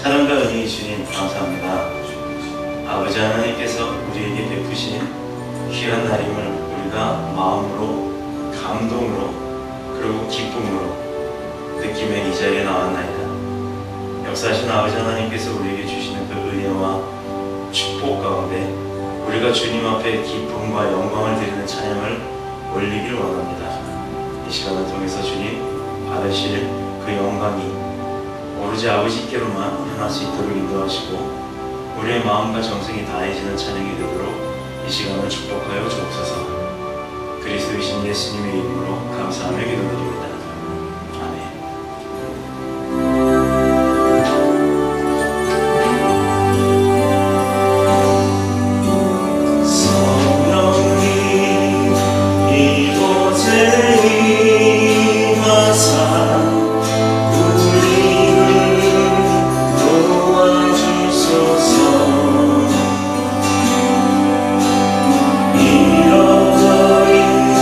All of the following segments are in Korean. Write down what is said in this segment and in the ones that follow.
사랑과 은혜의 주님 감사합니다. 아버지 하나님께서 우리에게 베푸신 귀한 날임을 우리가 마음으로, 감동으로, 그리고 기쁨으로 느끼며 이 자리에 나왔나이다. 역사하신 아버지 하나님께서 우리에게 주시는 그 은혜와 축복 가운데 우리가 주님 앞에 기쁨과 영광을 드리는 찬양을 올리길 원합니다. 이 시간을 통해서 주님 받으실 그 영광이 오로지 아버지께로만 향할 수 있도록 인도하시고 우리의 마음과 정성이 다해지는 찬양이 되도록 이 시간을 축복하여 주옵소서. 그리스도이신 예수님의 이름으로 감사하며 기도드립니다. 아멘. 잃어버린 것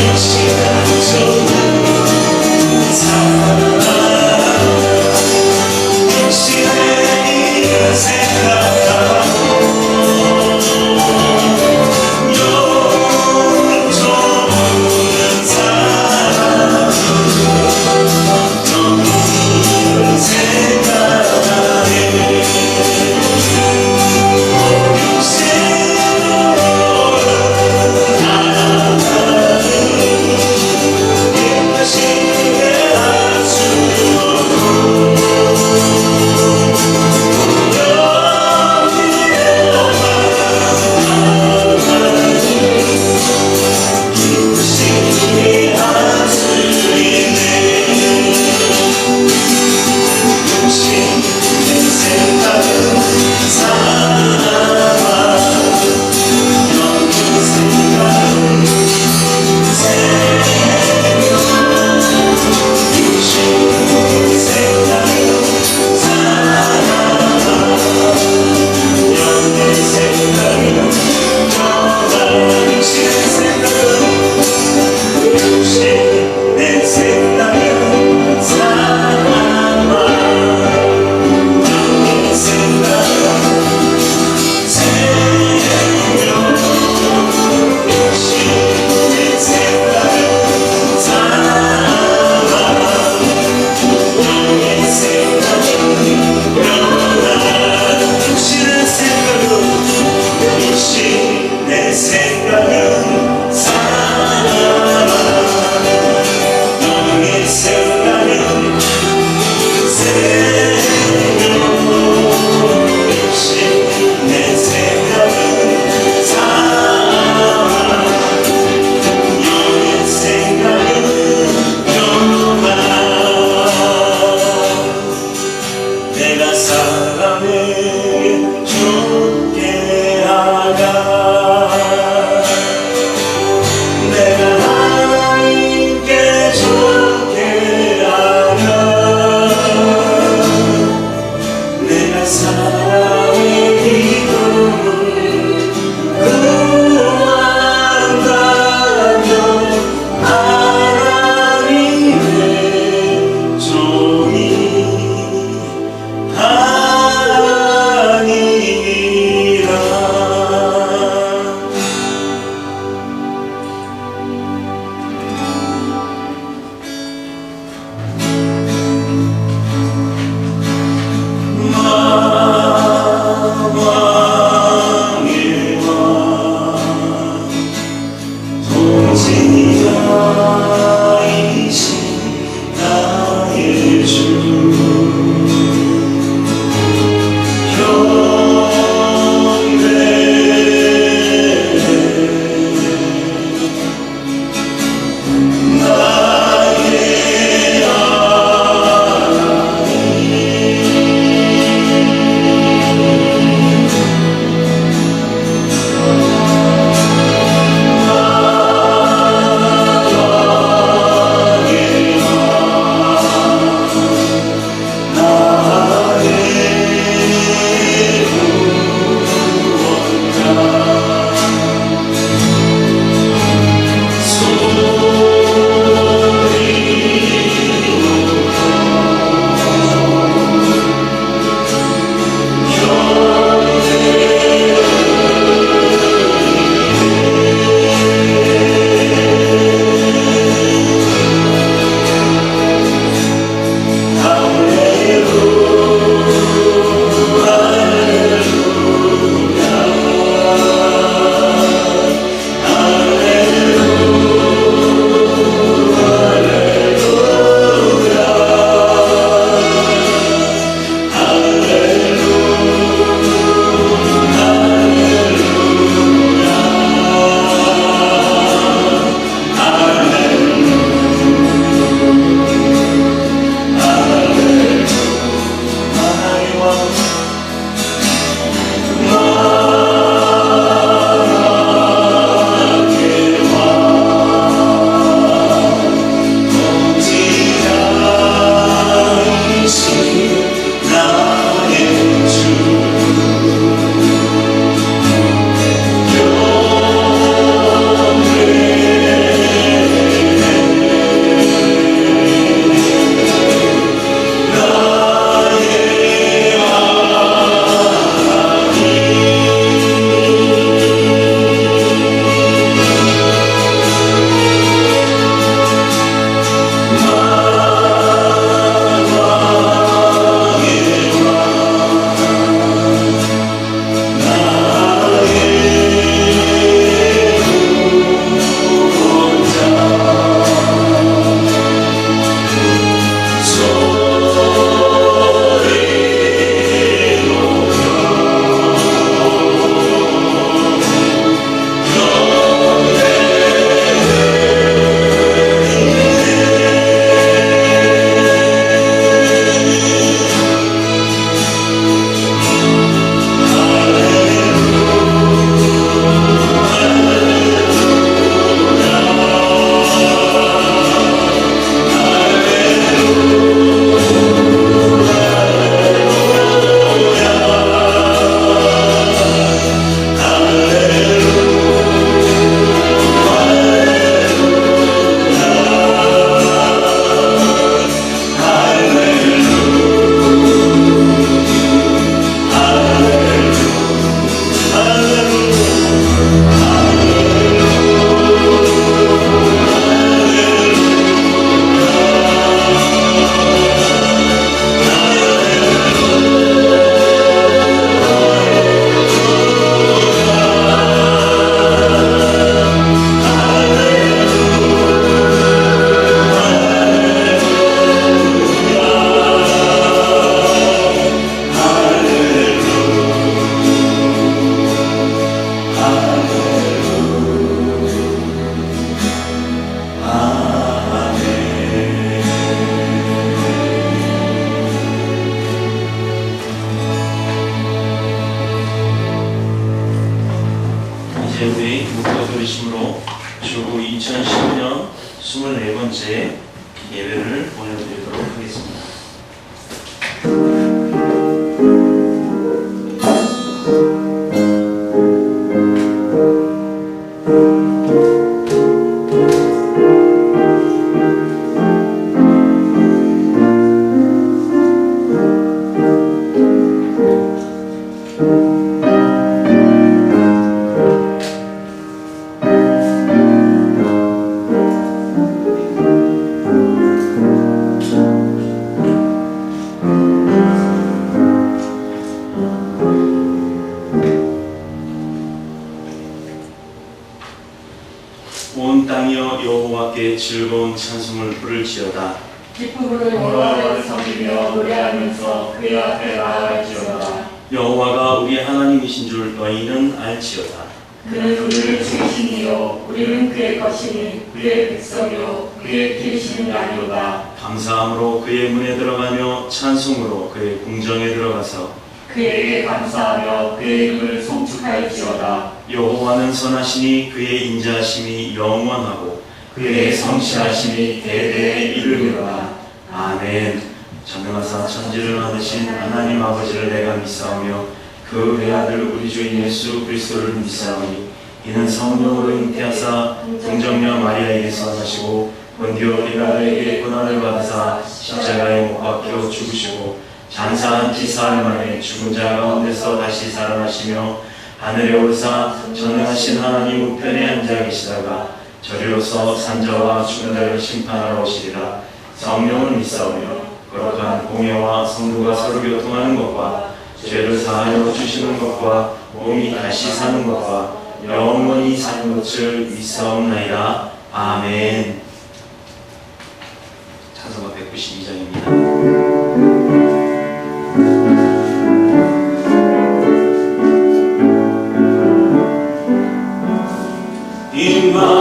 Thank you. 주후 2015년 24번째 예배를 보내드리도록 하겠습니다. 온 땅이여 여호와께 즐거운 찬송을 부를지어다. 기쁨으로 여호와를 섬기며 노래하면서 그의 앞에 나아갈지어다. 여호와가 우리 하나님이신 줄 너희는 알지어다. 그는 우리를 지으시니요 우리는 그의 것이니 그의 백성이요 그의 기르시는 양이로다. 감사함으로 그의 문에 들어가며 찬송으로 그의 궁정에 들어가서 그에게 감사하며 그의 이름을 송축할지어다. 여호와는 선하시니 그의 인자하심이 영원하고 그의 성실하심이 대대에 이르리로다. 아멘. 전능하사 천지를 만드신 하나님 아버지를 내가 믿사오며 그 외아들 우리 주인 예수 그리스도를 믿사오니 이는 성령으로 잉태하사 동정녀 마리아에게서 나시고 본디오 빌라도에게 고난을 받으사 십자가에 못 박혀 죽으시고 장사한 지 사흘 만에 죽은 자 가운데서 다시 살아나시며 하늘에 오르사 전능하신 하나님 우편에 앉아 계시다가 저리로서 산자와 죽은 자를 심판하러 오시리라. 성령을 믿사오며 거룩한 공예와 성도가 서로 교통하는 것과 죄를 사하여 주시는 것과 몸이 다시 사는 것과 영원히 사는 것을 믿사옵나이다. 아멘. 찬송가 192장입니다.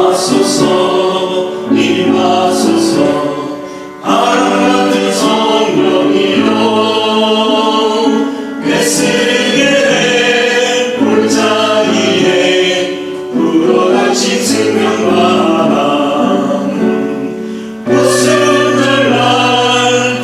임하소서 임하소서 아름다운 성령이여 뱃속에 내 골짜기에 불어닥친 생명과 웃음을 날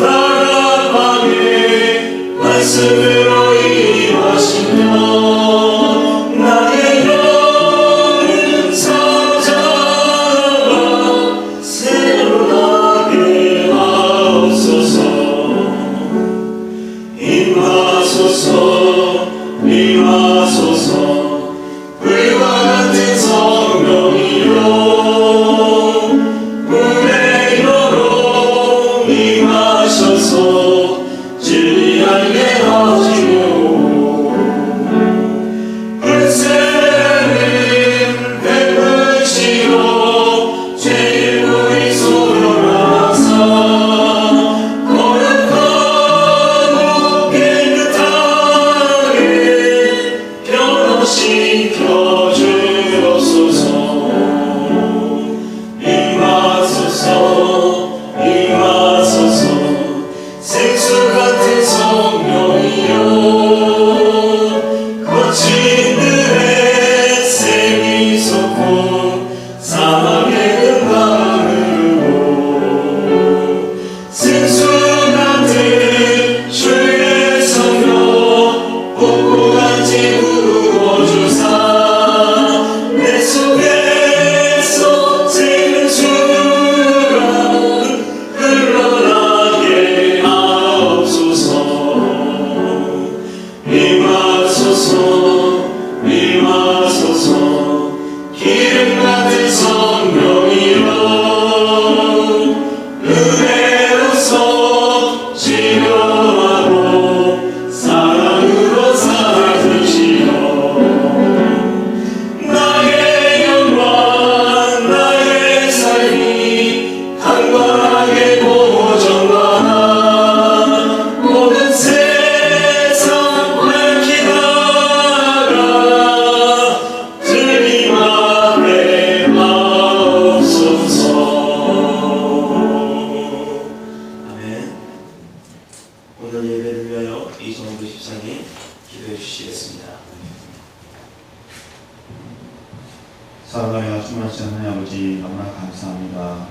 주시니 너무나 감사합니다.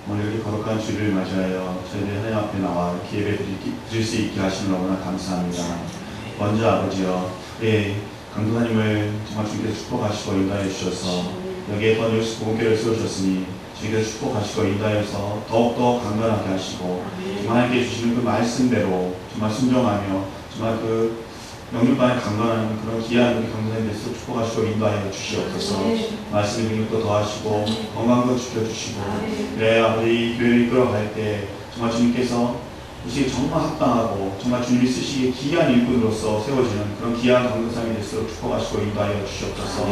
오늘 이렇게 거룩한 주일을 맞이하여 저희들 하나님 앞에 나와 이렇게 예배 드릴 수 있게 하시니 너무나 감사합니다. 먼저 아버지여, 강도사님을 정말 주님께서 축복하시고 인도하여 주셔서 여기에 번역스 보건교회를 세우셨으니 주님께서 축복하시고 인도하여서 더욱더 강건하게 하시고 정말 하나님께 주시는 그 말씀대로 정말 순종하며 정말 그 영육간에 강건하는 그런 귀한 우리 강도사님 되시고 축복하시고 인도하여 주시옵소서. 말씀의 능력도 더하시고 건강도 지켜주시고 아버지 교회를 이끌어갈 때 정말 주님께서 우리에게 정말 합당하고 정말 주님이 쓰시기에 귀한 일꾼으로서 세워지는 그런 귀한 강도사님이 되시도록 축복하시고 인도하여 주시옵소서.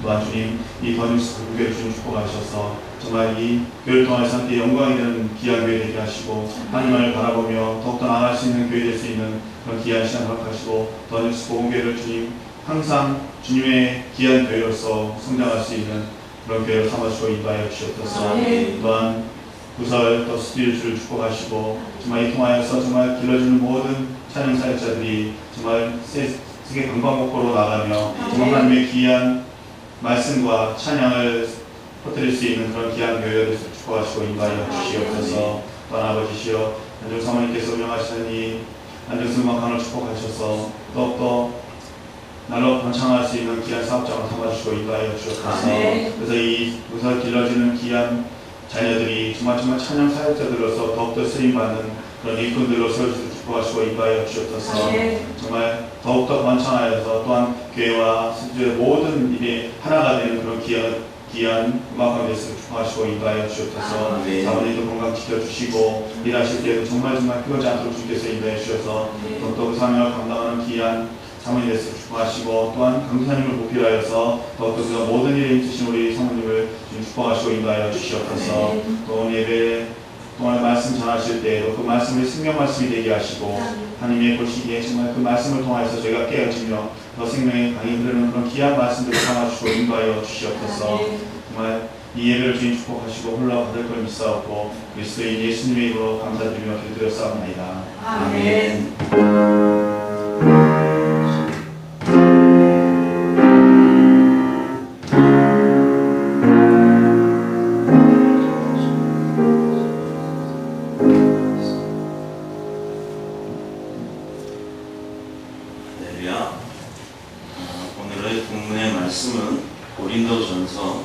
또한 주님 이 번역스 교회를 주님 축복하셔서 정말 이 교회를 통해서 함께 영광이 되는 귀한 교회 되게 하시고 하나님을 바라보며 더욱더 나아갈 수 있는 교회 될 수 있는 그런 귀한 시간 허락하시고 번역스 보건교회를 주님 항상 주님의 귀한 교회로서 성장할 수 있는 그런 교회로 삼아주시고 인도하여 주시옵소서. 또한 구설 또 스튜디오를 축복하시고 정말 이 통하여서 정말 길러주는 모든 찬양 사역자들이 정말 세계 방방곡곡으로 나가며 정말 하나님의 귀한 말씀과 찬양을 퍼뜨릴 수 있는 그런 귀한 교회를 축복하시고 인도하여 주시옵소서. 또한 아버지시여 안정 사모님께서 운영하시는 이 안정성 음악관을 축복하셔서 더욱더 날로 번창할 수 있는 귀한 사업장을 삼아주시고 인도하여 주옵소서. 그래서 이 구설 길러지는 귀한 자녀들이 정말 찬양 사역자들로서 더욱더 쓰임받는 그런 일꾼들로 세워주시고 축복하시고 인도하여 주옵소서. 정말 더욱더 번창하여서 또한 교회와 스튜디오의 모든 일이 하나가 되는 그런 귀한 음악관 되시고 축복하시고 인도하여 주옵소서. 사모님도 건강 지켜주시고 일하실 때도 정말 피곤하지 않도록 주께서 인도해 주셔서 더욱더 그 사명을 감당하는 귀한 사모님 되시고 축복하시고 또한 강도사님을 보필하여서 더욱더 그 모든 일에 힘쓰신 우리 사모님을 축복하시고 인도하여 주시옵소서. 또 오늘 예배 동안 말씀 전하실 때에도 그 말씀을 생명 말씀이 되게 하시고 하나님의 보시기에 정말 그 말씀을 통하여서 저희가 깨어지며 더 생명의 강이 흐르는 그런 귀한 말씀들을 삼아주시고 인도하여 주시옵소서. 정말 이 예배를 주님 축복하시고 흘러받을 걸 믿사옵고 그리스도인 예수님의 이름으로 감사드리며 기도드렸사옵나이다. 아멘. 오늘의 본문의 말씀은 고린도전서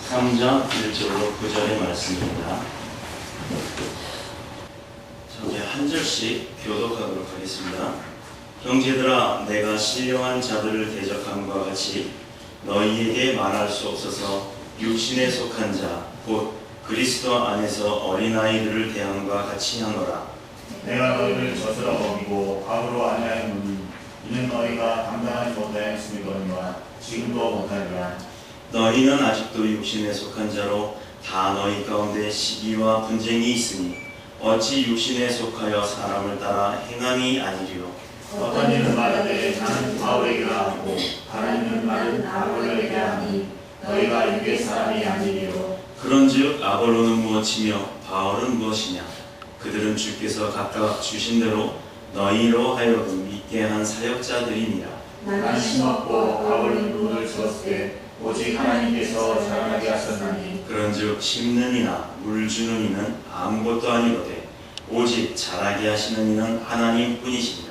3장 1절로 9절의 말씀입니다. 이제 한 절씩 교독하도록 하겠습니다. 형제들아, 내가 신령한 자들을 대적함과 같이 너희에게 말할 수 없어서 육신에 속한 자, 곧 그리스도 안에서 어린아이들을 대함과 같이 하노라. 내가 너희를 젖으러 먹이고 밥으로 아니하였노니 이는 너희가 감당하지 못하였음이거니와 지금도 못하리라. 너희는 아직도 육신에 속한 자로 다 너희 가운데 시기와 분쟁이 있으니 어찌 육신에 속하여 사람을 따라 행함이 아니리요. 어떤 이는 말하되 나는 바울에게라 하고 다른 이는 나는 아볼로에게 하니 너희가 육의 사람이 아니리요. 그런즉 아볼로는 무엇이며 바울은 무엇이냐? 그들은 주께서 각각 주신 대로 너희로 하여금 믿게 한 사역자들이니라. 나는 심었고 바울은 물을 주었으되 오직 하나님께서 자라나게 하셨나니 그런즉 심는 이나 물 주는 이는 아무것도 아니로되 오직 자라게 하시는 이는 하나님뿐이시니라.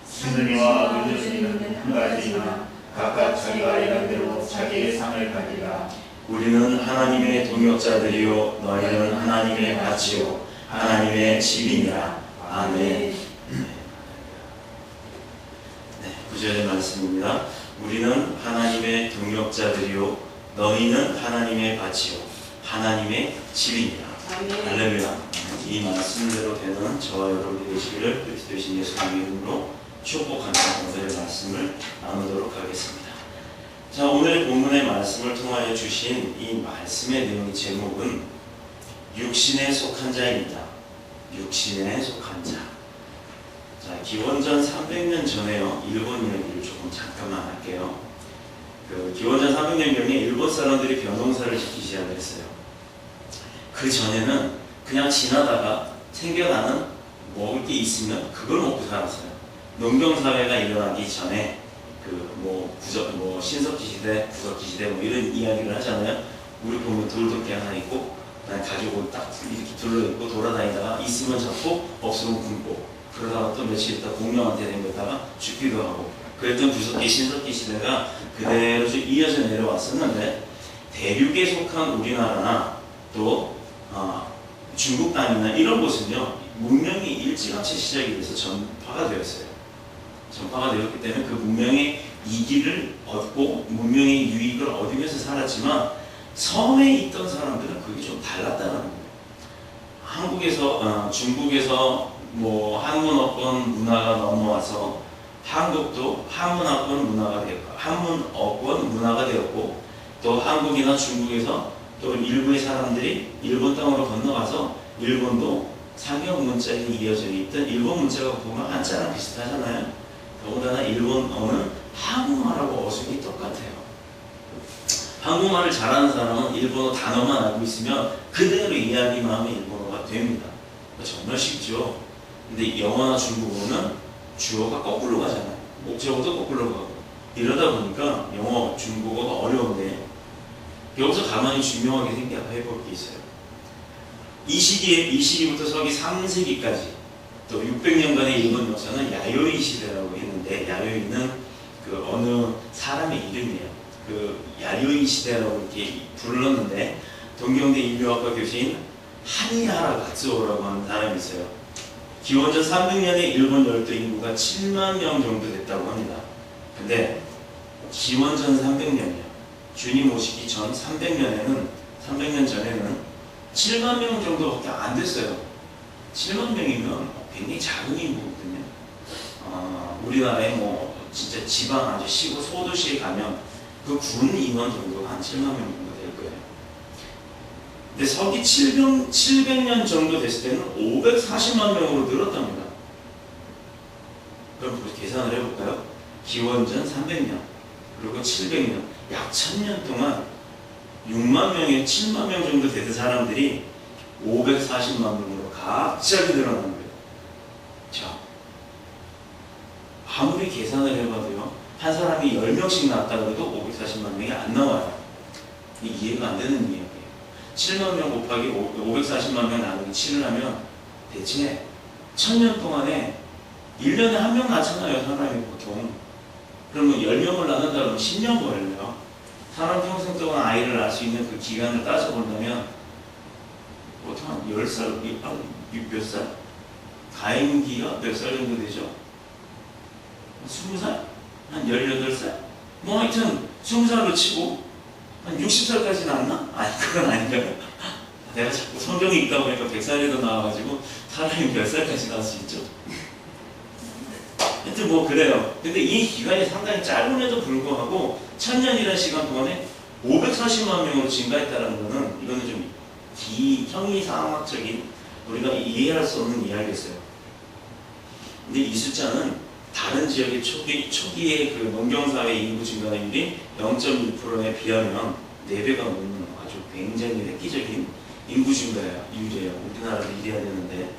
심는 이와 물 주는 이는 한 가지이나 각각 자기가 일한 대로 자기의 상을 받으리라. 우리는 하나님의 동역자들이요 너희는 하나님의 밭이요 하나님의 집이니라. 아멘. 9절의 말씀입니다. 우리는 하나님의 동역자들이요 너희는 하나님의 밭이요 하나님의 집이니라. 할렐루야. 이 말씀대로 되는 저와 여러분이 되시기를 그리스도이신 예수님의 이름으로 축복하며 오늘의 말씀을 나누도록 하겠습니다. 자, 오늘의 본문의 말씀을 통하여 주신 이 말씀의 내용의 제목은 육신에 속한 자입니다. 육신에 속한 자. 자, 기원전 300년 전에요. 일본 이야기를 조금 잠깐만 할게요. 기원전 300년경에 일본 사람들이 벼농사를 짓기 시작을 했어요. 그 전에는 그냥 지나다가 생겨나는 먹을 게 있으면 그걸 먹고 살았어요. 농경사회가 일어나기 전에 신석기 시대, 구석기 시대 이런 이야기를 하잖아요. 우리 보면 돌도끼 하나 있고 그냥 가지고 딱 이렇게 둘러있고 돌아다니다가 있으면 잡고 없으면 굶고 그러다가 또 며칠 있다 공룡한테 댕겼다가 죽기도 하고 그랬던 구석기 신석기 시대가 그대로 좀 이어져 내려왔었는데 대륙에 속한 우리나라나 또 중국 땅이나 이런 곳은요 문명이 일찌감치 시작이 돼서 전파가 되었어요. 전파가 되었기 때문에 그 문명의 이기를 얻고 문명의 유익을 얻으면서 살았지만 섬에 있던 사람들은 그게 좀 달랐다는 거예요. 한국에서 중국에서 뭐 한문어권 문화가 넘어와서 한국도 한문어권 문화가 되었고 한문어권 문화가 되었고 또 한국이나 중국에서 또 일부의 사람들이 일본 땅으로 건너가서 일본도 상형 문자에 이어져 있던 일본 문자가 보면 한자랑 비슷하잖아요. 더군다나 일본어는 한국말하고 어순이 똑같아요. 한국말을 잘하는 사람은 일본어 단어만 알고 있으면 그대로 이야기만 하면 일본어가 됩니다. 정말 쉽죠. 근데 영어나 중국어는 주어가 거꾸로 가잖아요. 목적어도 거꾸로 가고 이러다 보니까 영어, 중국어가 어려운데 여기서 가만히 중요하게 생각해 볼 게 있어요. 이 시기부터 서기 3세기까지 또 600년간의 일본 역사는 야요이 시대라고 했는데 야요이는 그 어느 사람의 이름이에요. 그 야요이 시대라고 이렇게 불렀는데 동경대 인류학과 교수인 하니하라 가츠오라고 하는 사람이 있어요. 기원전 300년에 일본 열도 인구가 7만 명 정도 됐다고 합니다. 근데 기원전 300년이요. 주님 오시기 전 300년 전에는 7만 명 정도밖에 안 됐어요. 7만 명이면 굉장히 작은 인구거든요. 우리나라에 뭐 진짜 지방 아주 시고 소도시에 가면 그 군 인원 정도가 한 7만 명 정도 될 거예요. 근데 서기 700년 정도 됐을 때는 540만 명으로 늘었답니다. 그럼 계산을 해볼까요? 기원전 300년 그리고 700년 약 1000년 동안 6만 명에 7만 명 정도 되는 사람들이 540만 명으로 갑자기 늘어난 거예요. 자, 아무리 계산을 해봐도요, 한 사람이 10명씩 낳았다 그래도 540만 명이 안 나와요. 이해가 안 되는 이야기예요. 7만 명 곱하기 540만 명 나누기 7을 하면 대체 1000년 동안에 1년에 한 명 낳잖아요, 사람이 보통. 그러면 10명을 낳는다 그러면 10년 걸려요. 사람 평생 동안 아이를 낳을 수 있는 그 기간을 따져본다면 보통 한 10살, 몇 살? 가임기가 몇 살 정도 되죠? 20살? 한 18살? 뭐 하여튼 20살로 치고 한 60살까지 낳나? 아니 그건 아닌가요? 내가 자꾸 성경이 있다 보니까 100살에도 나와가지고 사람이 몇 살까지 낳을 수 있죠? 하여튼 뭐 그래요. 근데 이 기간이 상당히 짧음에도 불구하고 1000년이라는 시간 동안에 540만 명으로 증가했다는 거는 이거는 좀 형이상학적인 우리가 이해할 수 없는 이야기였어요. 근데 이 숫자는 다른 지역의 초기의 그 농경사회 인구 증가율이 0.1%에 비하면 4배가 넘는 아주 굉장히 획기적인 인구 증가율이에요. 우리나라도 이래야 되는데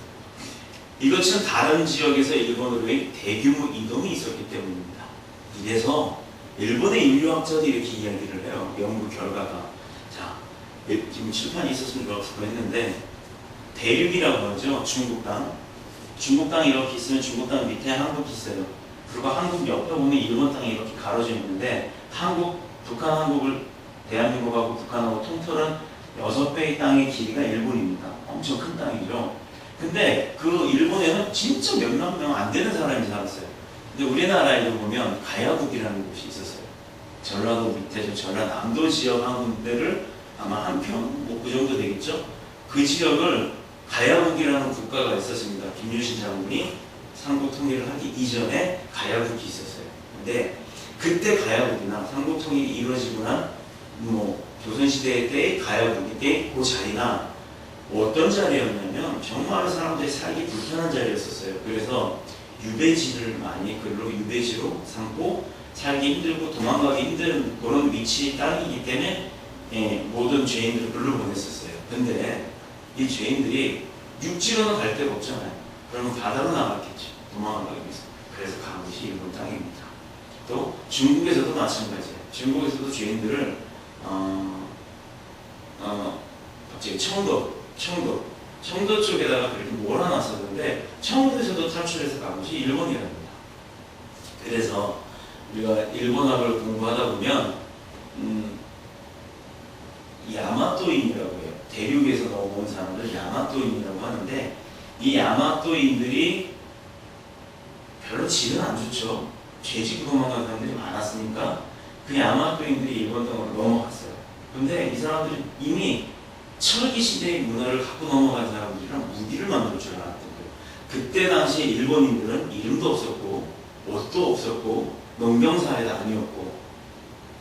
이것은 다른 지역에서 일본으로의 대규모 이동이 있었기 때문입니다. 이래서 일본의 인류학자들이 이렇게 이야기를 해요. 연구 결과가. 자, 지금 칠판이 있었으면 좋았을 거 했는데 대륙이라고 하죠. 중국 땅. 중국 땅이 이렇게 있으면 중국 땅 밑에 한국이 있어요. 그리고 한국 옆에 보면 일본 땅이 이렇게 가로져 있는데 북한 한국을 대한민국하고 북한하고 통틀은 6배의 땅의 길이가 일본입니다. 엄청 큰 땅이죠. 근데 그 일본에는 진짜 몇만 명 안 되는 사람이 살았어요. 근데 우리나라에도 보면 가야국이라는 곳이 있었어요. 전라도 밑에 전라남도 지역 한 군데를 아마 한평 뭐 그 정도 되겠죠. 그 지역을 가야국이라는 국가가 있었습니다. 김유신 장군이 삼국 통일을 하기 이전에 가야국이 있었어요. 근데 그때 가야국이나 삼국 통일이 이루어지고 난 뭐 조선시대 때의 가야국의 그 자리가 어떤 자리였냐면 정말 사람들이 살기 불편한 자리였었어요. 그래서 유배지를 많이 그걸로 유배지로 삼고 살기 힘들고 도망가기 힘든 그런 위치 땅이기 때문에 모든 죄인들을 글로 보냈었어요. 근데 이 죄인들이 육지로는 갈 데가 없잖아요. 그러면 바다로 나갔겠죠. 도망가기 위해서. 그래서 간 곳이 일본 땅입니다. 또 중국에서도 마찬가지예요. 중국에서도 죄인들을 갑자기 청도 쪽에다가 그렇게 몰아놨었는데 청도에서도 탈출해서 간 곳이 일본이랍니다. 그래서 우리가 일본어를 공부하다 보면 야마토인이라고 해요. 대륙에서 넘어온 사람들 야마토인이라고 하는데 이 야마토인들이 별로 질은 안 좋죠. 죄짓고 도망간 사람들이 많았으니까 그 야마토인들이 일본 땅으로 넘어갔어요. 근데 이 사람들이 이미 철기 시대의 문화를 갖고 넘어간 사람들이랑 무기를 만들 줄 알았던 거예요. 그때 당시에 일본인들은 이름도 없었고 옷도 없었고 농경사회도 아니었고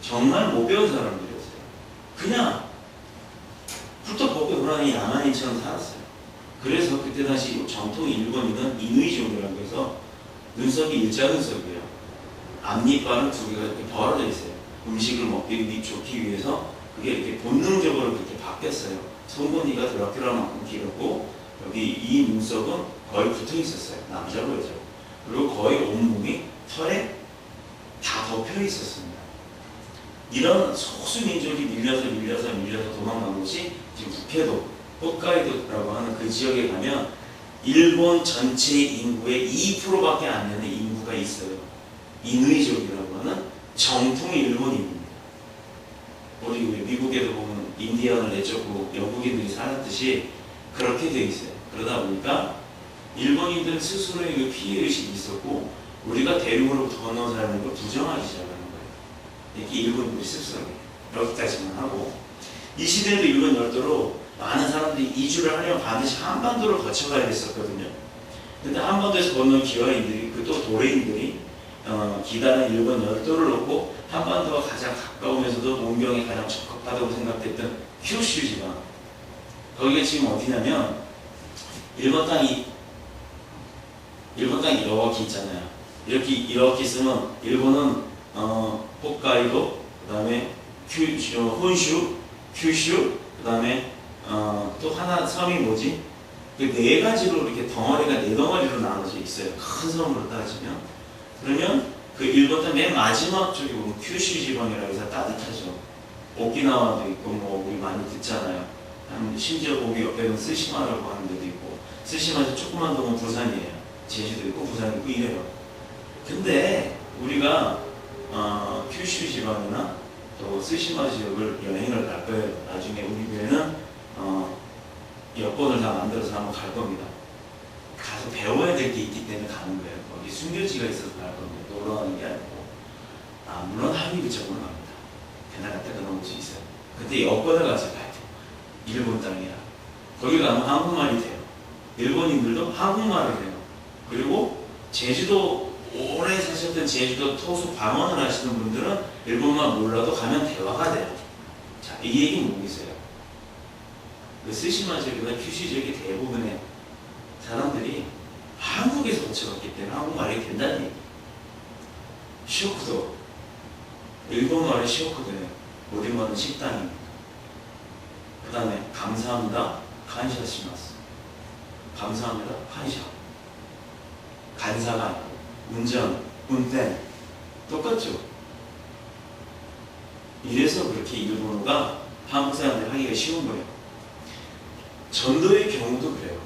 정말 못 배운 사람들이었어요. 그냥 훌떡 벗고 돌아다니는 야만인처럼 살았어요. 그래서 그때 당시 정통 일본인은 이누이족이라고 해서 눈썹이 일자 눈썹이에요. 앞니빨은 두 개가 이렇게 벌어져 있어요. 음식을 먹기 좋기 위해서 그게 이렇게 본능적으로 그렇게 바뀌었어요. 송곳니가 드라큘라만큼 길었고 여기 이 눈썹은 거의 붙어 있었어요. 남자고 여자. 그리고 거의 온몸이 털에 다 덮여 있었습니다. 이런 소수 민족이 밀려서 도망간 곳이 지금 북해도 홋카이도라고 하는 그 지역에 가면 일본 전체 인구의 2%밖에 안 되는 인구가 있어요. 이누이족이라고 하는 정통 일본인입니다. 우리 미국에도 보면 인디언을 내쫓고 영국인들이 살았듯이 그렇게 돼 있어요. 그러다 보니까 일본인들은 스스로의 그 피해의식이 있었고 우리가 대륙으로부터 건너온 사람인 걸 부정하기 시작하는 거예요. 이렇게 일본인들이 씁쓸하게 여기까지만 하고 이 시대에도 일본 열도로 많은 사람들이 이주를 하려면 반드시 한반도를 거쳐가야 했었거든요. 근데 한반도에서 건너온 기와인들이 또 도레인들이 기다란 일본 열도를 놓고 한반도와 가장 가까우면서도 농경에 가장 적합하다고 생각됐던 큐슈 지방 거기가 지금 어디냐면 일본 땅이 이렇게 있잖아요. 이렇게 있으면 일본은 홋카이도 그다음에 혼슈 큐슈 그다음에 또 하나 섬이 뭐지? 그 네 가지로 이렇게 덩어리가 네 덩어리로 나눠져 있어요. 큰 섬으로 따지면 그러면 그 일본 땅 맨 마지막 쪽이 보면 큐슈 지방이라고 해서 따뜻하죠. 오키나와도 있고 뭐 우리 많이 듣잖아요. 심지어 거기 옆에는 스시마라고 하는 데도 있고 스시마에서 조금만 더 오면 부산이에요. 제주도 있고 부산 있고 이래요. 근데 우리가 큐슈 지방이나 또 스시마 지역을 여행을 갈 거예요. 나중에 우리 교회는 여권을 다 만들어서 한번 갈 겁니다. 가서 배워야 될 게 있기 때문에 가는 거예요. 거기 순교지가 있어서 갈 겁니다. 놀러 가는 게 아니고. 물론 한미 쪽으로 갑니다. 배나 갔다가 넘을 수 있어요. 근데 여권을 가서 가야 돼요. 일본 땅이라. 거기 가면 한국말이 돼요. 일본인들도 한국말을 해요. 그리고 제주도 오래 사셨던 제주도 토속 방언을 하시는 분들은 일본말 몰라도 가면 대화가 돼요. 자, 이 얘기는 뭐겠어요? 그 스시마 지역이나 큐슈 지역의 대부분의 사람들이 한국에서 거쳐갔기 때문에 한국말이 된다는 얘기. 시오쿠도 일본말의 시오쿠도예요. 우리말은 식당입니다. 그 다음에 감사합니다. 간샤시마스. 감사합니다. 판샤. 간사가 아니고 운전, 운転똑같죠. 이래서 그렇게 일본어가 한국 사람들이 하기가 쉬운 거예요. 전도의 경우도 그래요.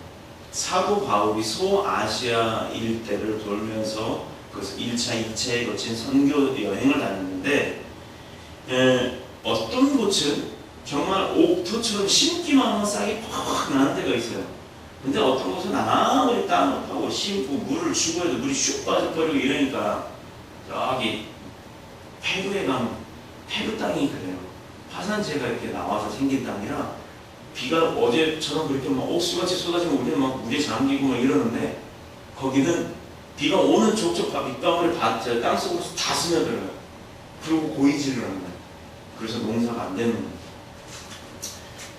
사도 바울이 소아시아 일대를 돌면서 그래서 1차, 2차에 거친 선교 여행을 다녔는데 어떤 곳은 정말 옥토처럼 심기만 하면 싹이 팍 나는 데가 있어요. 근데 어떤 곳은 아무리 땅을 파고 심고 물을 주고 해도 물이 슉 빠져버리고 이러니까 저기 페루에 가면 페루 땅이 그래요. 화산재가 이렇게 나와서 생긴 땅이라 비가 어제처럼 그렇게 막 옥수같이 쏟아지면 우리는 막 물에 잠기고 막 이러는데 거기는 비가 오는 족족 빗방울을 땅속으로 다 스며들어요. 그리고 고이질을 하는 거예요. 그래서 농사가 안 되는 거예요.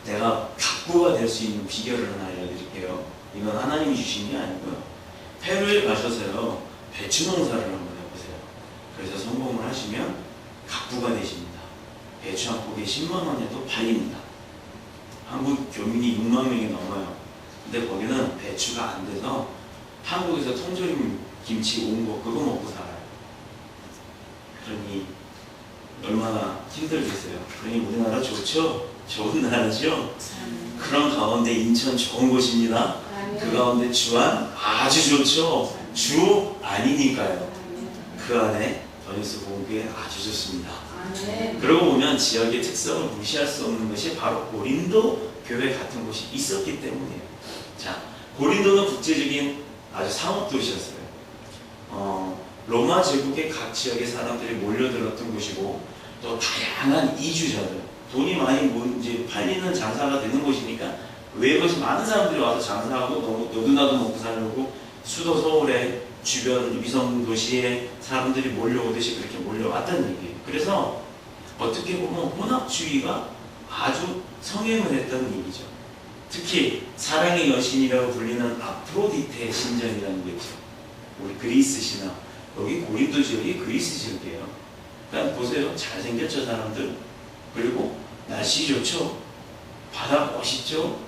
내가 각부가 될 수 있는 비결을 하나 알려드릴게요. 이건 하나님이 주신 게 아니고요. 페루에 가셔서요. 배추 농사를 한번 해보세요. 그래서 성공을 하시면 각부가 되십니다. 배추 한 포기에 10만 원에도 팔립니다. 한국 교민이 6만 명이 넘어요. 근데 거기는 배추가 안 돼서 한국에서 통조림 김치 온 거 그거 먹고 살아요. 그러니 얼마나 힘들겠어요. 그러니 우리나라 좋죠? 좋은 나라죠. 그런 가운데 인천 좋은 곳입니다. 그 가운데 주안 아주 좋죠. 주 아니니까요. 그 안에 더뉴스 복음교회 아주 좋습니다. 그러고 보면 지역의 특성을 무시할 수 없는 것이 바로 고린도 교회 같은 곳이 있었기 때문이에요. 자, 고린도는 국제적인 아주 상업 도시였어요. 로마 제국의 각 지역의 사람들이 몰려들었던 곳이고 또 다양한 이주자들, 돈이 많이 이제 팔리는 장사가 되는 곳이니까 외국에서 많은 사람들이 와서 장사하고 너도나도 먹고 살려고 수도 서울의 주변 위성 도시에 사람들이 몰려오듯이 그렇게 몰려왔다는 얘기예요. 그래서 어떻게 보면 혼합주의가 아주 성행을 했다는 얘기죠. 특히 사랑의 여신이라고 불리는 아프로디테 신전이라는 게 있죠. 우리 그리스 신화, 여기 고린도 지역이 그리스 지역이에요. 그러니까 보세요, 잘생겼죠 사람들. 그리고 날씨 좋죠. 바다 멋있죠.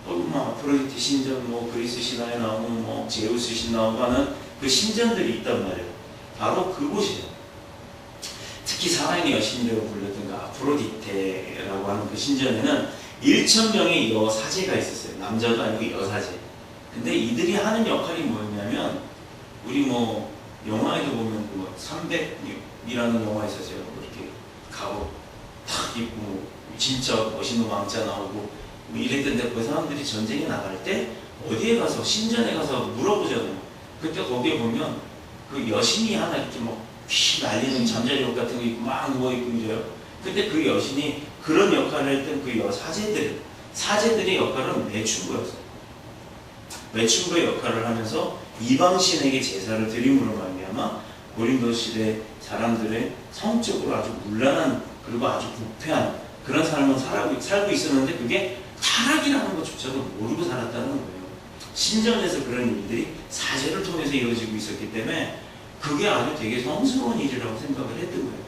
아프로디테 신전, 그리스 신화에 나오는 제우스 신 나오고 하는 그 신전들이 있단 말이에요. 바로 그곳이에요. 특히 사랑의 여신이라고 불렸던 그 아프로디테라고 하는 그 신전에는 1,000명의 여사제가 있었어요. 남자도 아니고 여사제. 근데 이들이 하는 역할이 뭐였냐면, 우리 영화에도 보면 300이라는 영화 있었어요. 이렇게 갑옷 탁 입고 진짜 멋있는 왕자 나오고 이랬던데, 그 사람들이 전쟁에 나갈 때 어디에 가서 신전에 가서 물어보잖아요. 그때 거기에 보면 그 여신이 하나 이렇게 휘 날리는 잠자리 옷 같은 거 입고 막 누워있고 이래요. 근데 그 여신이 그런 역할을 했던 그 사제들의 역할은 매춘부였어요. 매춘부의 역할을 하면서 이방신에게 제사를 드림으로 말미암아 고린도 시대 사람들의 성적으로 아주 문란한 그리고 아주 부패한 그런 삶을 살고 있었는데, 그게 타락이라는 것조차도 모르고 살았다는 거예요. 신전에서 그런 일들이 사제를 통해서 이루어지고 있었기 때문에 그게 아주 되게 성스러운 일이라고 생각을 했던 거예요.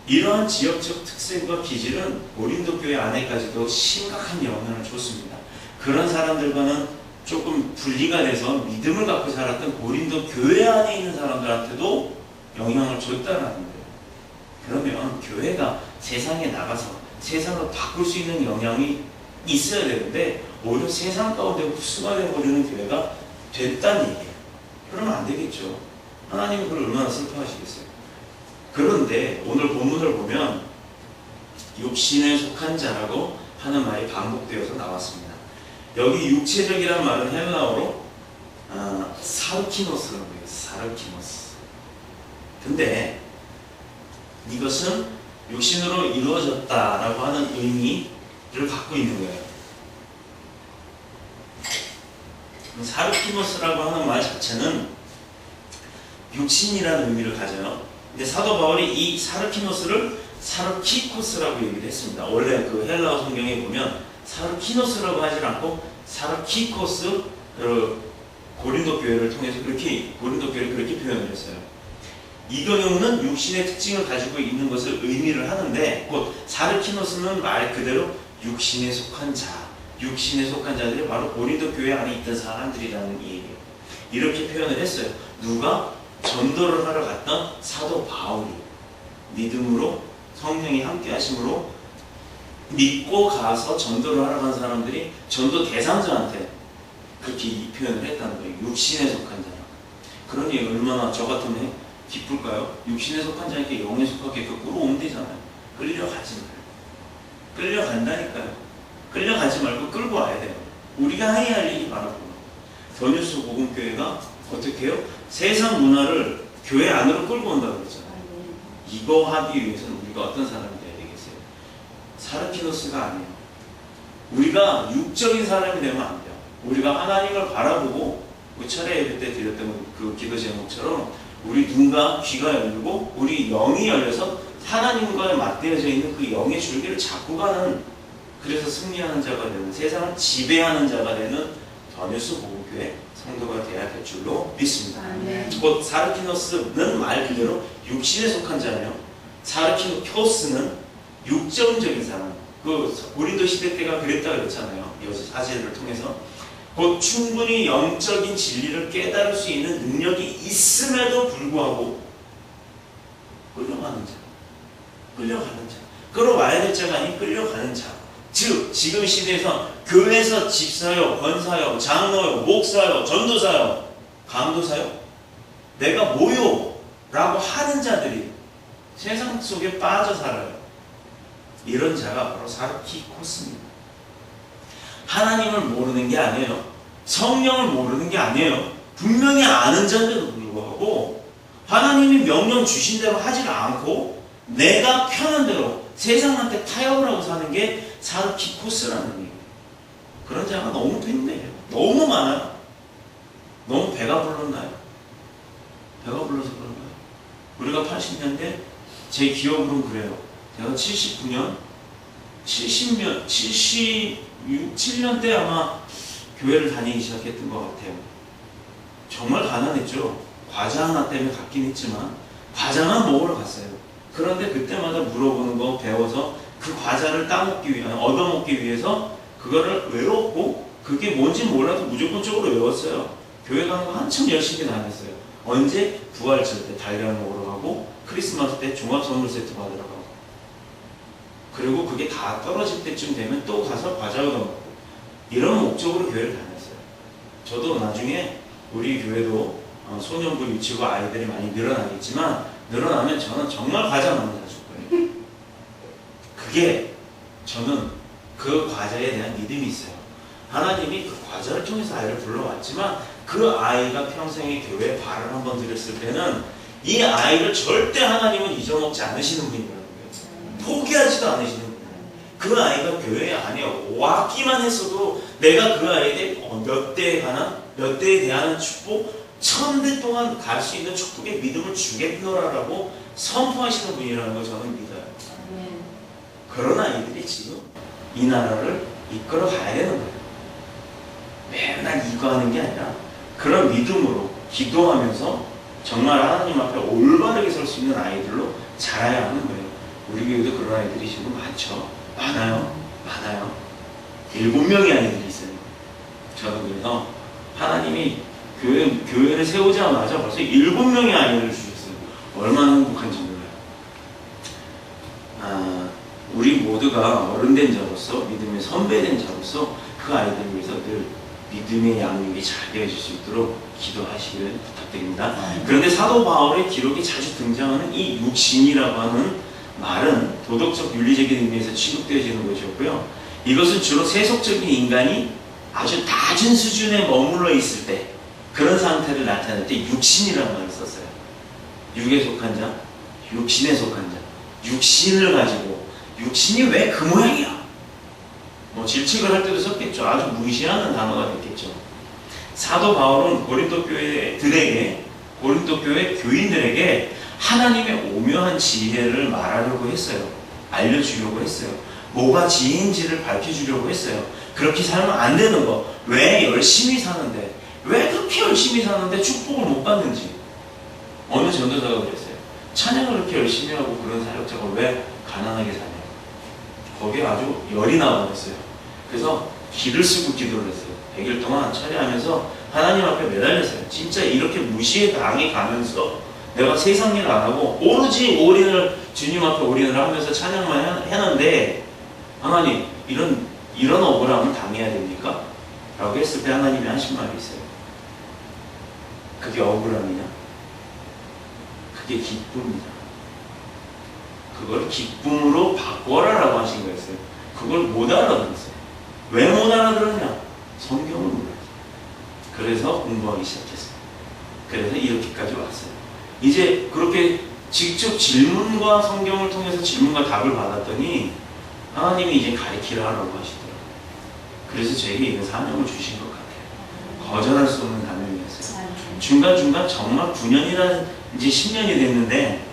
이러한 지역적 특색과 기질은 고린도 교회 안에까지도 심각한 영향을 줬습니다. 그런 사람들과는 조금 분리가 돼서 믿음을 갖고 살았던 고린도 교회 안에 있는 사람들한테도 영향을 줬다는 거예요. 그러면 교회가 세상에 나가서 세상을 바꿀 수 있는 영향이 있어야 되는데, 오히려 세상 가운데 흡수가 되어버리는 교회가 됐다는 얘기예요. 그러면 안 되겠죠. 하나님은 그걸 얼마나 슬퍼하시겠어요. 그런데 오늘 본문을 보면 육신에 속한 자라고 하는 말이 반복되어서 나왔습니다. 여기 육체적이라는 말은 헬라어로 사르키노스라고 해요. 사르키노스. 근데 이것은 육신으로 이루어졌다라고 하는 의미를 갖고 있는 거예요. 사르키노스라고 하는 말 자체는 육신이라는 의미를 가져요. 근데 사도 바울이 이 사르키노스를 사르키코스라고 얘기를 했습니다. 원래 그 헬라어 성경에 보면 사르키노스라고 하지 않고 사르키코스, 고린도 교회를 통해서 고린도 교회를 그렇게 표현을 했어요. 이 경우는 육신의 특징을 가지고 있는 것을 의미를 하는데, 곧 사르키노스는 말 그대로 육신에 속한 자, 육신에 속한 자들이 바로 고린도 교회 안에 있던 사람들이라는 얘기예요. 이렇게 표현을 했어요. 누가? 전도를 하러 갔던 사도 바울이 믿음으로 성령이 함께 하심으로 믿고 가서 전도를 하러 간 사람들이 전도 대상자한테 그렇게 이 표현을 했다는 거예요. 육신에 속한 자라. 그러니 얼마나 저 같으면 기쁠까요? 육신에 속한 자니까 영에 속하게끔 끌어오면 되잖아요. 끌려가지 말고. 끌려간다니까요. 끌려가지 말고 끌고 와야 돼요. 우리가 해야 할 일이 바로 그거. 더뉴스 복음교회가 어떻게 해요? 세상 문화를 교회 안으로 끌고 온다고 그랬잖아요. 이거 하기 위해서는 우리가 어떤 사람이 돼야 되겠어요? 사르키노스가 아니에요. 우리가 육적인 사람이 되면 안 돼요. 우리가 하나님을 바라보고 철회 예배 때 드렸던 그 기도 제목처럼 우리 눈과 귀가 열리고 우리 영이 열려서 하나님과 맞대어져 있는 그 영의 줄기를 잡고 가는, 그래서 승리하는 자가 되는, 세상을 지배하는 자가 되는 더뉴스 복음교회 성도가 되어야 될 줄로 믿습니다. 곧 사르키노스는 말 그대로 육신에 속한 자며, 사르키노스는 육정적인 사람. 그 고린도 시대 때가 그랬다 그랬잖아요. 여자 사제들을 통해서. 곧 충분히 영적인 진리를 깨달을 수 있는 능력이 있음에도 불구하고 끌려가는 자. 끌어와야 될 자가 아닌 끌려가는 자. 즉 지금 시대에서 교회에서 집사요, 권사요, 장로요, 목사요, 전도사요, 강도사요, 내가 뭐요? 라고 하는 자들이 세상 속에 빠져 살아요. 이런 자가 바로 사르키코스입니다. 하나님을 모르는 게 아니에요. 성령을 모르는 게 아니에요. 분명히 아는 자인데도 불구하고 하나님이 명령 주신 대로 하지 않고 내가 편한 대로 세상한테 타협을 하고 사는 게 사르키코스라는 얘기예요. 그런 자가 너무 팬데요. 너무 많아요. 너무 배가 불렀나요? 배가 불러서 그런가요? 우리가 80년대 제 기억으로는 그래요. 제가 79년, 7년 때 아마 교회를 다니기 시작했던 것 같아요. 정말 가난했죠. 과자 하나 때문에 갔긴 했지만 과자만 먹으러 갔어요. 그런데 그때마다 물어보는 거 배워서 그 과자를 따먹기 위해, 얻어먹기 위해서 그거를 외웠고 그게 뭔지 몰라도 무조건적으로 외웠어요. 교회 가는 거 한참 열심히 다녔어요. 언제? 부활절 때 달걀 먹으러 가고 크리스마스 때 종합 선물 세트 받으러 가고 그리고 그게 다 떨어질 때쯤 되면 또 가서 과자 얻어먹고 이런 목적으로 교회를 다녔어요. 저도 나중에 우리 교회도 소년부 유치부 아이들이 많이 늘어나겠지만 늘어나면 저는 정말 과자 많이 사줄 거예요. 그게 저는 그 과자에 대한 믿음이 있어요. 하나님이 그 과자를 통해서 아이를 불러왔지만 그 아이가 평생에 교회에 발을 한번 들였을 때는 이 아이를 절대 하나님은 잊어먹지 않으시는 분이라는 거예요. 포기하지도 않으시는 분이에요. 그 아이가 교회 안에 왔기만 했어도 내가 그 아이에 몇 대에 대한 축복 1000대 동안 갈 수 있는 축복의 믿음을 주겠노라라고 선포하시는 분이라는 걸 저는 믿어요. 그런 아이들이 지금 이 나라를 이끌어 가야 되는 거예요. 맨날 이거 하는 게 아니라 그런 믿음으로 기도하면서 정말 하나님 앞에 올바르게 설 수 있는 아이들로 자라야 하는 거예요. 우리 교회도 그런 아이들이 지금 많죠. 많아요. 7명의 아이들이 있어요. 저는 그래서 하나님이 교회를 세우자마자 벌써 7명의 아이들을 주셨어요. 얼마나 행복한지 몰라요. 우리 모두가 어른된 자로서 믿음의 선배된 자로서 그 아이들을 위해서 늘 믿음의 양육이 잘 되어질 수 있도록 기도하시기를 부탁드립니다. 그런데 사도 바울의 기록이 자주 등장하는 이 육신이라고 하는 말은 도덕적 윤리적인 의미에서 취급되어지는 것이었고요. 이것은 주로 세속적인 인간이 아주 낮은 수준에 머물러 있을 때 그런 상태를 나타낼 때 육신이라는 말을 썼어요. 육에 속한 자, 육신에 속한 자, 육신을 가지고 육신이 왜 그 모양이야? 질책을 할 때도 썼겠죠. 아주 무시하는 단어가 됐겠죠. 사도 바울은 고린도 교회 교인들에게 하나님의 오묘한 지혜를 말하려고 했어요. 알려주려고 했어요. 뭐가 지혜인지를 밝혀주려고 했어요. 그렇게 살면 안 되는 거. 왜 열심히 사는데, 왜 그렇게 열심히 사는데 축복을 못 받는지. 어느 전도자가 그랬어요. 찬양을 그렇게 열심히 하고 그런 사역자가 왜 가난하게 사냐. 거기에 아주 열이 나와버렸어요. 그래서 기를 쓰고 기도를 했어요. 100일 동안 찬양하면서 하나님 앞에 매달렸어요. 진짜 이렇게 무시에 당해 가면서 내가 세상 일 안 하고 오로지 올인을 주님 앞에 올인을 하면서 찬양만 했는데 하나님 이런 억울함을 당해야 됩니까? 라고 했을 때 하나님이 하신 말이 있어요. 그게 억울함이냐? 그게 기쁨이다. 그걸 기쁨으로 바꿔라 라고 하신 거였어요. 그걸 못 알아들었어요. 왜 못 알아들었냐? 성경을 몰랐어요. 그래서 공부하기 시작했어요. 그래서 이렇게까지 왔어요. 이제 그렇게 직접 질문과 성경을 통해서 질문과 답을 받았더니 하나님이 이제 가르치라 하라고 하시더라고요. 그래서 저에게 이런 사명을 주신 것 같아요. 거절할 수 없는 사명이었어요. 중간중간 정말 9년이나 이제 10년이 됐는데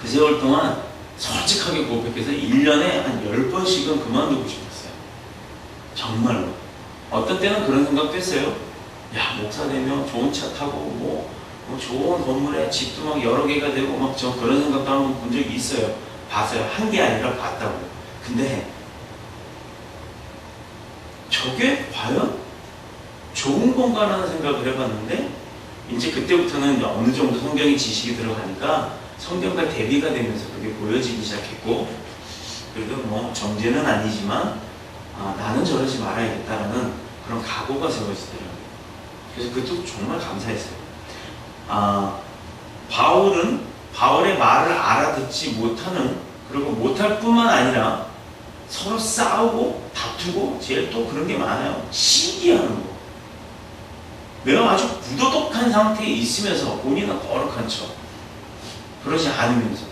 그 세월 동안 솔직하게 고백해서 1년에 한 10번씩은 그만두고 싶었어요. 정말로. 어떤 때는 그런 생각도 했어요. 야, 목사 되면 좋은 차 타고 뭐 좋은 건물에 집도 막 여러 개가 되고 막 저 그런 생각도 한번 본 적이 있어요. 봤어요. 한 게 아니라 봤다고. 근데 저게 과연 좋은 건가라는 생각을 해봤는데 이제 그때부터는 어느 정도 성경의 지식이 들어가니까 성경과 대비가 되면서 그게 보여지기 시작했고 그래도 뭐 정죄는 아니지만 나는 저러지 말아야겠다라는 그런 각오가 세워지더라고요. 그래서 그것도 정말 감사했어요. 바울의 말을 알아듣지 못하는, 그리고 못할 뿐만 아니라 서로 싸우고 다투고 제일 또 그런 게 많아요. 시기하는 거. 내가 아주 부도덕한 상태에 있으면서 본인은 거룩한 척, 그러지 않으면서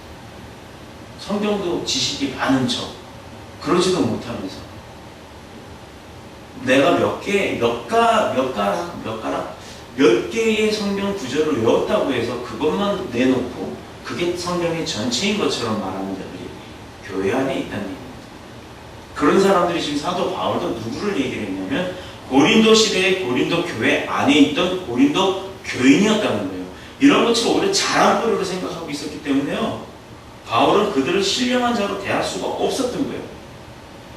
성경도 지식이 많은 척, 그러지도 못하면서 내가 몇 개의 성경 구절을 외웠다고 해서 그것만 내놓고 그게 성경의 전체인 것처럼 말하는 자들이 교회 안에 있다는 얘기입니다. 그런 사람들이 지금 사도 바울도 누구를 얘기를 했냐면 고린도 시대의 고린도 교회 안에 있던 고린도 교인이었다는 거예요. 이런 것처럼 오히려 자랑거리로 생각하고 있었기 때문에요. 바울은 그들을 신령한 자로 대할 수가 없었던 거예요.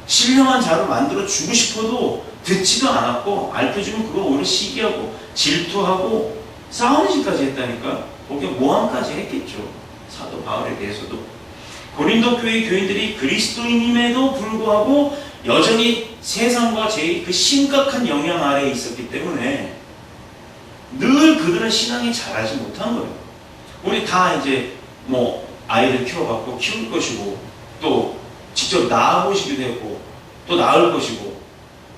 신령한 자로 만들어 주고 싶어도 듣지도 않았고, 알려주면 그걸 오히려 시기하고 질투하고 싸우는 짓까지 했다니까. 거기에 모함까지 했겠죠. 사도 바울에 대해서도. 고린도 교회 교인들이 그리스도인임에도 불구하고 여전히 세상과 제일 그 심각한 영향 아래에 있었기 때문에 늘 그들은 신앙이 자라지 못한 거예요. 우리 다 이제 뭐 아이들 키워갖고 키울 것이고, 또 직접 낳아보시기도 했고, 또 낳을 것이고,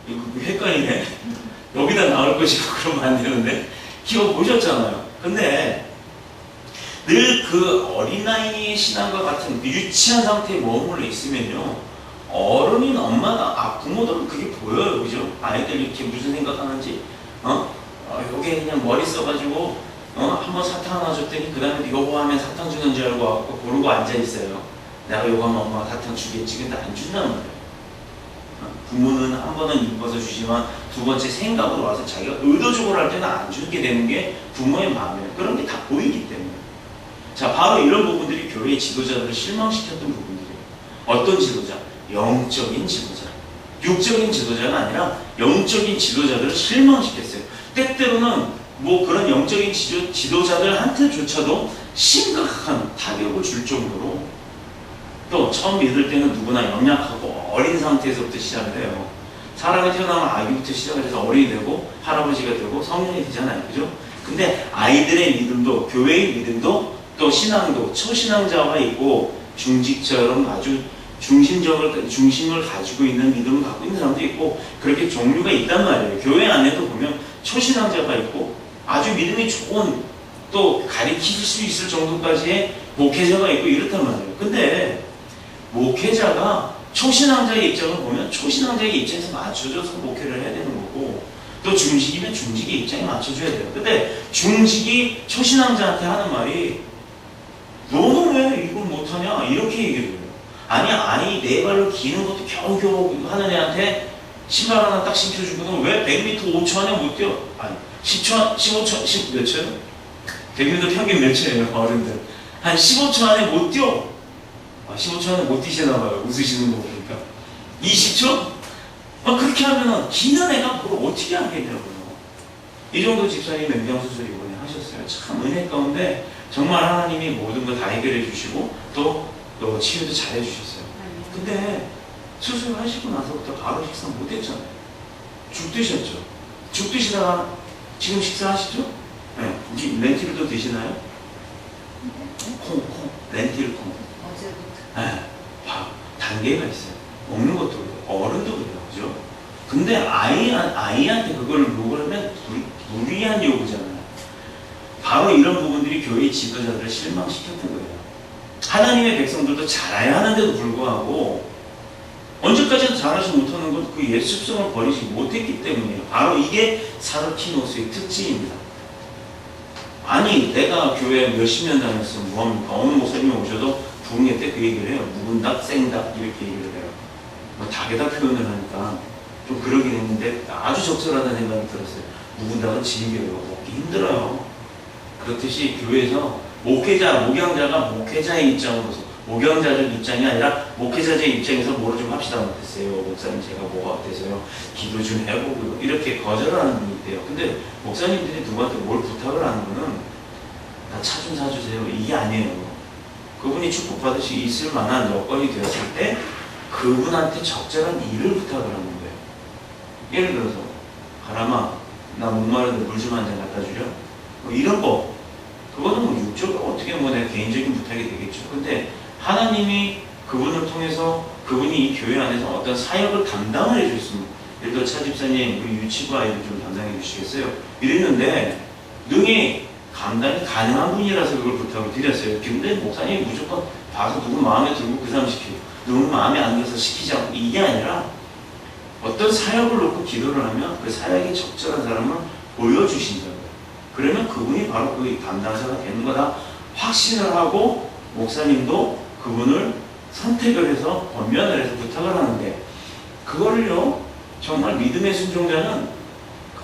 이거 헷갈리네. 여기다 낳을 것이고 그러면 안 되는데, 키워보셨잖아요. 근데 늘 그 어린아이의 신앙과 같은 유치한 상태에 머물러 있으면요, 어른인 엄마가, 부모들은 그게 보여요. 그죠? 아이들 이렇게 무슨 생각하는지, 요게 그냥 머리 써가지고, 한번 사탕 하나 줬더니, 그 다음에 요거 하면 사탕 주는 줄 알고 와서 고르고 앉아있어요. 내가 요거 하면 엄마가 사탕 주겠지. 근데 안 준단 말이에요. 부모는 한 번은 이뻐서 주지만 두 번째 생각으로 와서 자기가 의도적으로 할 때는 안 주게 되는 게 부모의 마음이에요. 그런 게 다 보이기 때문에. 자, 바로 이런 부분들이 교회의 지도자들을 실망시켰던 부분들이에요. 어떤 지도자? 영적인 지도자. 육적인 지도자가 아니라 영적인 지도자들을 실망시켰어요. 때때로는 뭐 그런 영적인 지도자들한테조차도 심각한 타격을 줄 정도로, 또 처음 믿을 때는 누구나 연약하고 어린 상태에서부터 시작을 해요. 사람이 태어나면 아기부터 시작을 해서 어린이 되고 할아버지가 되고 성년이 되잖아요. 그죠? 근데 아이들의 믿음도, 교회의 믿음도, 또 신앙도 초신앙자가 있고 중직처럼 아주 중심을 가지고 있는 믿음을 갖고 있는 사람도 있고, 그렇게 종류가 있단 말이에요. 교회 안에도 보면 초신앙자가 있고 아주 믿음이 좋은, 또 가르칠 수 있을 정도까지의 목회자가 있고 이렇단 말이에요. 근데 목회자가 초신앙자의 입장을 보면 초신앙자의 입장에서 맞춰줘서 목회를 해야 되는 거고, 또 중직이면 중직의 입장에 맞춰줘야 돼요. 근데 중직이 초신앙자한테 하는 말이 너는 왜 이걸 못하냐? 이렇게 얘기를 해요. 아니 네 발로 기는 것도 겨우겨우 하는 애한테 신발 하나 딱 신겨주고는 왜 100m 5초 안에 못 뛰어? 아니 10초, 15초, 몇 초요? 100m 평균 몇 초예요? 어른들 한 15초 안에 못 뛰어. 15초 안에 못 뛰시나봐요. 웃으시는 거 보니까. 20초? 그렇게 하면은 기는 애가 뭘 어떻게 하겠냐고요. 이 정도 집사님 맹장수술 이번에 하셨어요. 참 은혜 가운데 정말 하나님이 모든 거 다 해결해 주시고 또 치유도 잘 해주셨어요. 근데 수술하시고 나서부터 바로 식사 못했잖아요. 죽 드셨죠. 죽 드시다가 지금 식사하시죠? 네. 렌틸도 드시나요? 콩, 렌틸 콩. 네. 단계가 있어요. 먹는 것도 그래요. 어른도 그래요. 그죠? 근데 아이한테 그걸 요구하면 무리한 요구잖아요. 바로 이런 부분들이 교회의 지도자들을 실망시켰던 거예요. 하나님의 백성들도 잘해야 하는데도 불구하고 언제까지도 잘하지 못하는 건 그 옛 습성을 버리지 못했기 때문이에요. 바로 이게 사르키노스의 특징입니다. 아니 내가 교회 몇십 년 다녔으면 뭐합니까? 어느 목사님이 오셔도 부흥회 때 그 얘기를 해요. 묵은닭, 생닭 이렇게 얘기를 해요. 닭에다 표현을 하니까 좀 그러긴 했는데 아주 적절하다는 생각이 들었어요. 묵은닭은 질겨요. 먹기 힘들어요. 그렇듯이 교회에서 목양자가 목회자의 입장으로서, 목양자적 입장이 아니라 목회자적 입장에서 뭐를 좀 합시다 못했어요. 목사님 제가 뭐가 어때서요? 기도 좀 해보고요. 이렇게 거절하는 분이 있대요. 근데 목사님들이 누구한테 뭘 부탁을 하는 거는 나 차 좀 사주세요. 이게 아니에요. 그분이 축복받을 수 있을 만한 여건이 되었을 때 그분한테 적절한 일을 부탁을 하는 거예요. 예를 들어서 하람아 나 목마른데 물 좀 한 잔 갖다 주려? 뭐 이런 거. 그거는 뭐 육적으로 어떻게 뭐 내 개인적인 부탁이 되겠죠. 근데 하나님이 그분을 통해서 그분이 이 교회 안에서 어떤 사역을 담당을 해줬습니다. 예를 들어 차 집사님 우리 유치부 아이들 좀 담당해 주시겠어요? 이랬는데 능히 감당이 가능한 분이라서 그걸 부탁을 드렸어요. 근데 목사님이 무조건 봐서 누구 마음에 들고 그 사람 시키고 누구 마음에 안 들어서 시키지 않고 이게 아니라 어떤 사역을 놓고 기도를 하면 그 사역에 적절한 사람을 보여주신다고요. 그러면 그분이 바로 그 담당자가 되는 거다 확신을 하고 목사님도 그분을 선택을 해서 권면을 해서 부탁을 하는데 그거를요 정말 믿음의 순종자는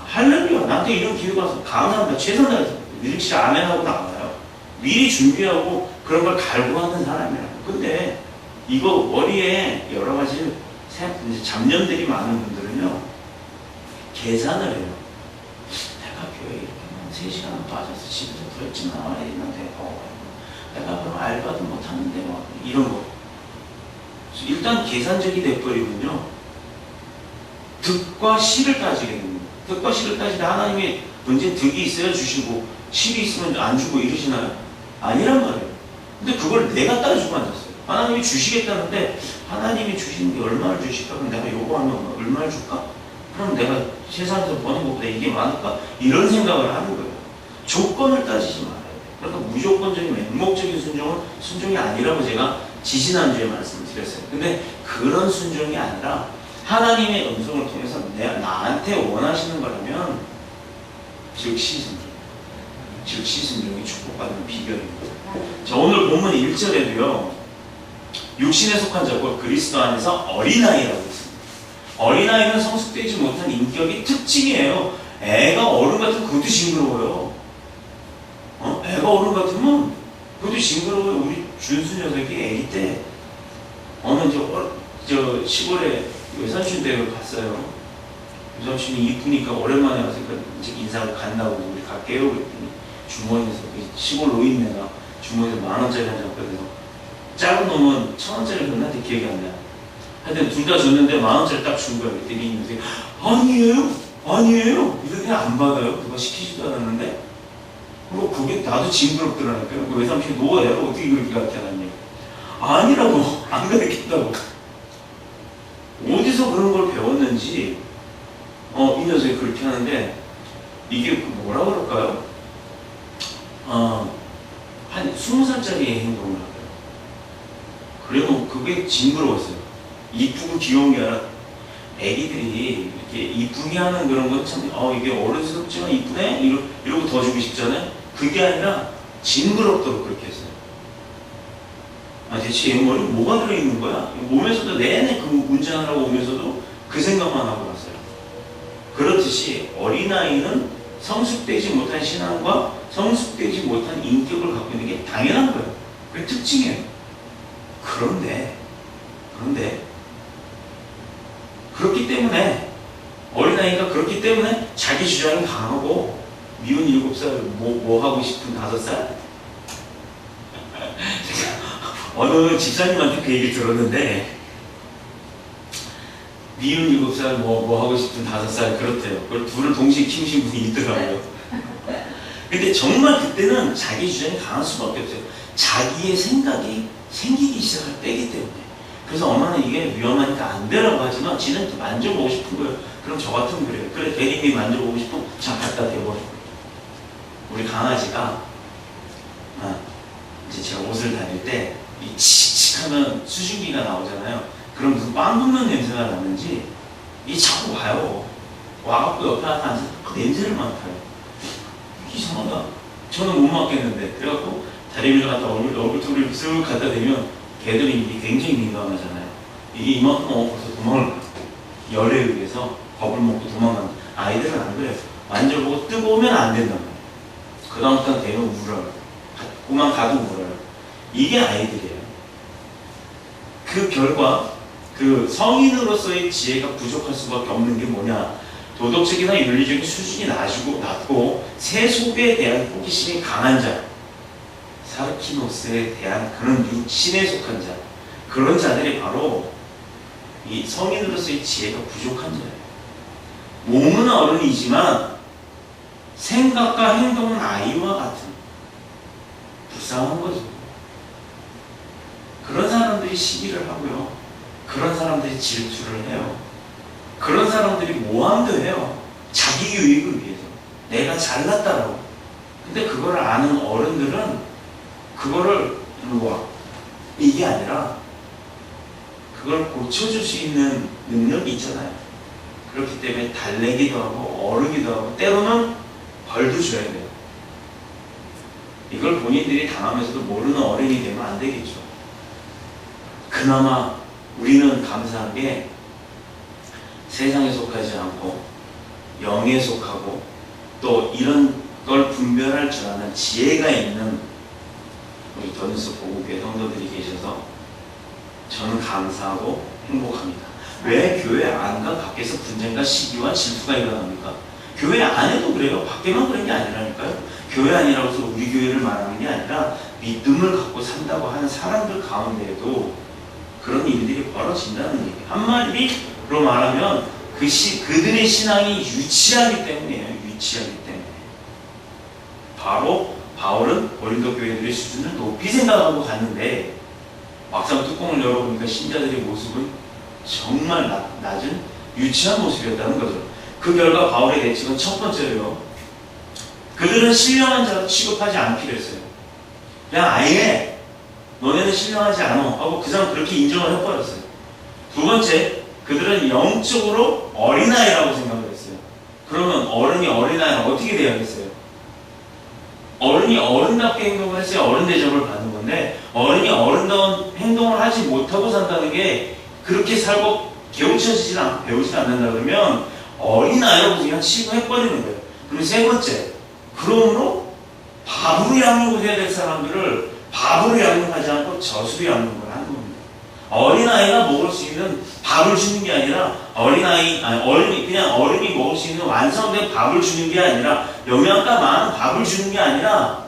할렐루야 나한테 이런 기회가 와서 감사합니다 최선을 다해서 미륵씨 아멘하고 나와요. 미리 준비하고 그런 걸 갈구하는 사람이라고. 근데 이거 머리에 여러 가지 이제 잡념들이 많은 분들은요 계산을 해요. 내가 교회 이렇게 3시간 빠져서 집에서 더 일찍 나와야 되는데 내가 그럼 알바도 못하는데 뭐 이런 거 일단 계산적이 돼버리면요 득과 실을 따지게 됩니다. 득과 실을 따지다 하나님이 언제 득이 있어야 주시고 실이 있으면 안 주고 이러시나요? 아니란 말이에요. 근데 그걸 내가 따지고 앉았어요. 하나님이 주시겠다는데 하나님이 주시는 게 얼마를 주실까? 그럼 내가 요구하면 얼마를 줄까? 그럼 내가 세상에서 버는 것보다 이게 많을까? 이런 생각을 하는 거예요. 조건을 따지지 말아요. 그러니까 무조건적인 맹목적인 순종은 순종이 아니라고 제가 지지난주에 말씀을 드렸어요. 근데 그런 순종이 아니라 하나님의 음성을 통해서 나한테 원하시는 거라면 즉시 순종. 즉시 순종이 축복받는 비결입니다. 자, 오늘 본문 1절에도요. 육신에 속한 자고 그리스도 안에서 어린아이라고 있습니다. 어린아이는 성숙되지 못한 인격의 특징이에요. 애가 어른 같으면 그것도 징그러워요. 애가 어른 같으면 그것도 징그러워요. 우리 준수 녀석이 애기 때 어느 저 시골에 외삼촌 댁을 갔어요. 외삼촌이 이쁘니까 오랜만에 와서 이제 인사를 간다고 우리 갈게요 그랬더니 주머니에서 시골 노인네가 주머니에서 10,000원짜리 한 장 꺼내서 작은 놈은 1,000원짜리 그런데 기억이 안 나요. 하여튼 둘 다 줬는데 10,000원짜리 딱 준 거야. 그랬더니 아니에요 이렇게 안 받아요. 누가 시키지도 않았는데 그게 나도 징그럽더라니까요. 그 외삼촌이 너가 내가 어떻게 그렇게 가르쳐놨니? 아니라고 안 가르친다고. 어디서 그런 걸 배웠는지 이 녀석이 그렇게 하는데 이게 뭐라 그럴까요? 한 20살짜리의 행동을 하고요. 그래도 그게 징그러웠어요. 이쁘고 귀여운 게 아니라 애기들이 이렇게 이쁘게 하는 그런 건 참 이게 어른스럽지만 이쁘네? 이러고 더 주고 싶잖아요. 그게 아니라 징그럽도록 그렇게 했어요. 대체 얘 머리에 뭐가 들어있는 거야? 오면서도 내내 그 운전하라고 오면서도 그 생각만 하고 왔어요. 그렇듯이 어린아이는 성숙되지 못한 신앙과 성숙되지 못한 인격을 갖고 있는 게 당연한 거예요. 그게 특징이에요. 그런데 그렇기 때문에 어린아이가 그렇기 때문에 자기 주장이 강하고 미운 7살 뭐 하고 싶은 5살 어느 집사님한테 그 얘기를 들었는데 미운 7살 뭐 하고 싶은 5살 그렇대요. 그걸 둘을 동시에 키우신 분이 있더라고요. 근데 정말 그때는 자기 주장이 강할 수밖에 없어요. 자기의 생각이 생기기 시작할 때이기 때문에. 그래서 엄마는 이게 위험하니까 안 되라고 하지만 지는 또 만져보고 싶은 거예요. 그럼 저 같으면 그래요. 그래 대리님이 만져보고 싶으면 자 갖다 대버려. 우리 강아지가 이제 제가 옷을 다닐 때 이 칙칙하면 수증기가 나오잖아요. 그럼 무슨 빵 굽는 냄새가 나는지 이 자꾸 와요. 와갖고 옆에 하나 앉아서 그 냄새를 맡아요. 이상하다. 저는 못 맡겠는데. 그래갖고 다리미를 갖다 얼굴 쓱 갖다 대면 개들이 굉장히 민감하잖아요. 이게 이만큼 엎어서 도망을 가요. 열에 의해서 겁을 먹고 도망가는 아이들은 안 그래요. 만져보고 뜨거우면 안 된단 말이에요. 그 다음부터는 대면 울어요. 자꾸만 가도 울어요. 이게 아이들이에요. 그 결과 그 성인으로서의 지혜가 부족할 수밖에 없는 게 뭐냐? 도덕적이나 윤리적인 수준이 낮고 세속에 대한 호기심이 강한 자, 사르키노스에 대한 그런 육신에 속한 자, 그런 자들이 바로 이 성인으로서의 지혜가 부족한 자예요. 몸은 어른이지만 생각과 행동은 아이와 같은, 불쌍한 거죠. 그런 사람들이 시기를 하고요. 그런 사람들이 질투를 해요. 그런 사람들이 모함도 해요. 자기 유익을 위해서. 내가 잘났다라고. 근데 그걸 아는 어른들은 그거를 이게 아니라 그걸 고쳐줄 수 있는 능력이 있잖아요. 그렇기 때문에 달래기도 하고 어르기도 하고 때로는 벌도 줘야 돼요. 이걸 본인들이 당하면서도 모르는 어른이 되면 안 되겠죠. 그나마 우리는 감사한 게 세상에 속하지 않고 영에 속하고 또 이런 걸 분별할 줄 아는 지혜가 있는 우리 더뉴스 보고교회 성도들이 계셔서 저는 감사하고 행복합니다. 왜 교회 안과 밖에서 분쟁과 시기와 질투가 일어납니까? 교회 안에도 그래요. 밖에만 그런 게 아니라니까요. 교회 안이라고 해서 우리 교회를 말하는 게 아니라 믿음을 갖고 산다고 하는 사람들 가운데에도 그런 일들이 벌어진다는 얘기예요. 한마디로 말하면 그들의 신앙이 유치하기 때문이에요. 유치하기 때문에. 바로 바울은 고린도 교회들의 수준을 높이 생각하고 갔는데 막상 뚜껑을 열어보니까 신자들의 모습은 정말 낮은 유치한 모습이었다는 거죠. 그 결과 바울의 대책은 첫 번째로요. 그들은 신령한 자로 취급하지 않기로 했어요. 그냥 아예 너네는 신령하지 않아 하고 그 사람 그렇게 인정을 해버렸어요. 두 번째, 그들은 영적으로 어린아이라고 생각을 했어요. 그러면 어른이 어린아이는 어떻게 돼야겠어요? 어른이 어른답게 행동을 했어야 어른 대접을 받는 건데 어른이 어른다운 행동을 하지 못하고 산다는 게 그렇게 살고 개우쳐지지 않고 배우지 않는다 그러면 어린아이라고 그냥 취급해버리는 거예요. 그리고 세 번째, 그러므로 밥으로 양육을 해야 될 사람들을 밥으로 양육하지 않고 젖으로 양육을 하는 겁니다. 어린아이가 먹을 수 있는 밥을 주는 게 아니라 그냥 어른이 먹을 수 있는 완성된 밥을 주는 게 아니라 영양가 많은 밥을 주는 게 아니라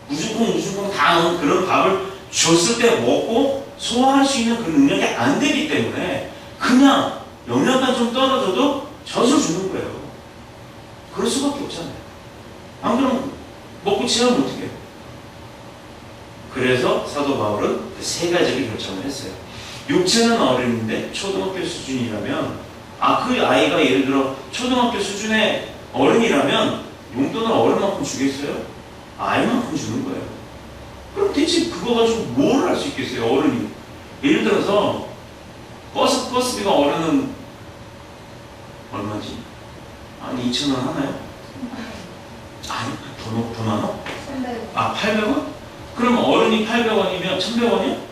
무조건 다 넣은 그런 밥을 줬을 때 먹고 소화할 수 있는 그 능력이 안 되기 때문에 그냥 영양가 좀 떨어져도 젖을 주는 거예요. 그럴 수밖에 없잖아요. 안 그러면 먹고 취하면 어떻게 해요? 그래서 사도 바울은 그 세 가지를 결정을 했어요. 육체는 어른인데 초등학교 수준이라면 그 아이가 예를 들어 초등학교 수준의 어른이라면 용돈을 어른만큼 주겠어요? 아이만큼 주는 거예요. 그럼 대체 그거 가지고 뭘 할 수 있겠어요? 어른이 예를 들어서 버스비가 어른은 얼마지? 아니 2,000원 하나요? 아니 더 많아? 800원? 그러면 어른이 800원이면 1,100원이야?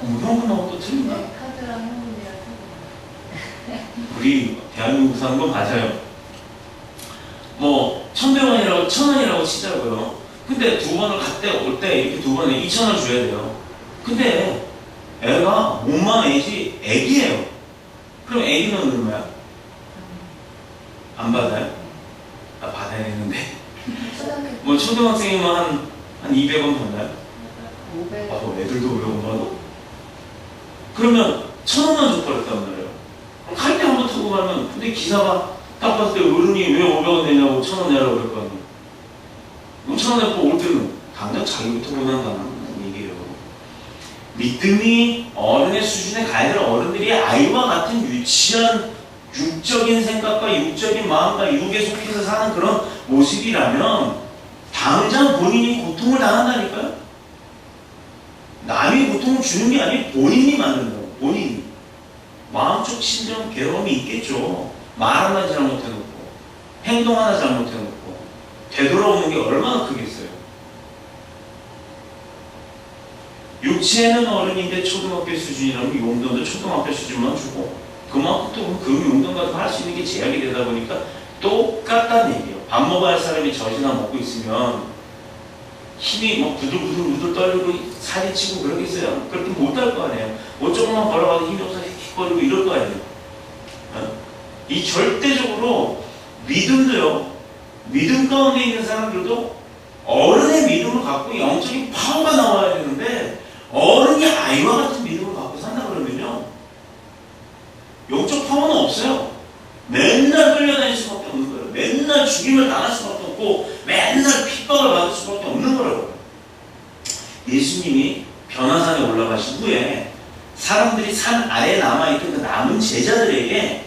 현금하고 또 틀린가? 카드랑 현금이랑 우리 대한민국 사는 건 맞아요. 1,100원이라고 1,000원이라고 치자고요. 근데 두 번을 갔다 올 때 이렇게 두 번에 2,000원 줘야 돼요. 근데 애가 몸만 애지 애기예요. 그럼 애기는 얼마야? 안 받아요? 받아야 되는데. 초등학생이면 한 200원 받나요? 500원. 애들도 500원 받아? 그러면 1,000원만 줘버렸단 말이에요. 갈 때 한번 타고 가면, 근데 기사가 딱 봤을 때 어른이 왜 500원 내냐고 1,000원 내라고 그럴 거 아니에요. 1,000원 내고 올 때는 당장 자기부터 원한다는 얘기예요. 믿음이 어른의 수준에 가야 될 어른들이 아이와 같은 유치한 육적인 생각과 육적인 마음과 육에 속해서 사는 그런 모습이라면 당장 본인이 고통을 당한다니까요. 남이 고통을 주는 게 아니고 본인이 만든다고. 본인이. 마음적 심정 괴로움이 있겠죠. 말 하나 잘못해놓고 행동 하나 잘못해놓고 되돌아오는 게 얼마나 크겠어요. 유치에는 어른인데 초등학교 수준이라면 용돈도 초등학교 수준만 주고 그만큼 또 그 용돈 가지고 할 수 있는 게 제약이 되다 보니까 똑같다는 얘기예요. 밥 먹어야 할 사람이 젖이나 먹고 있으면 힘이 부들부들 떨리고 살이 치고 그러겠어요? 그렇게 못할 거 아니에요. 조금만 걸어가도 힘이 없어서 킥거리고 이럴 거 아니에요. 이 절대적으로 믿음도요. 믿음 가운데 있는 사람들도 어른의 믿음을 갖고 영적인 파워가 나와야 되는데 어른이 아이와 같은 믿음을 갖고 산다 그러면 영적 파워는 없어요. 맨날 끌려다닐 수밖에 없는 거예요. 맨날 죽임을 당할 수밖에 없고 맨날 핍박을 받을 수밖에 없는 거라고요. 예수님이 변화산에 올라가신 후에 사람들이 산 아래에 남아있던 그 남은 제자들에게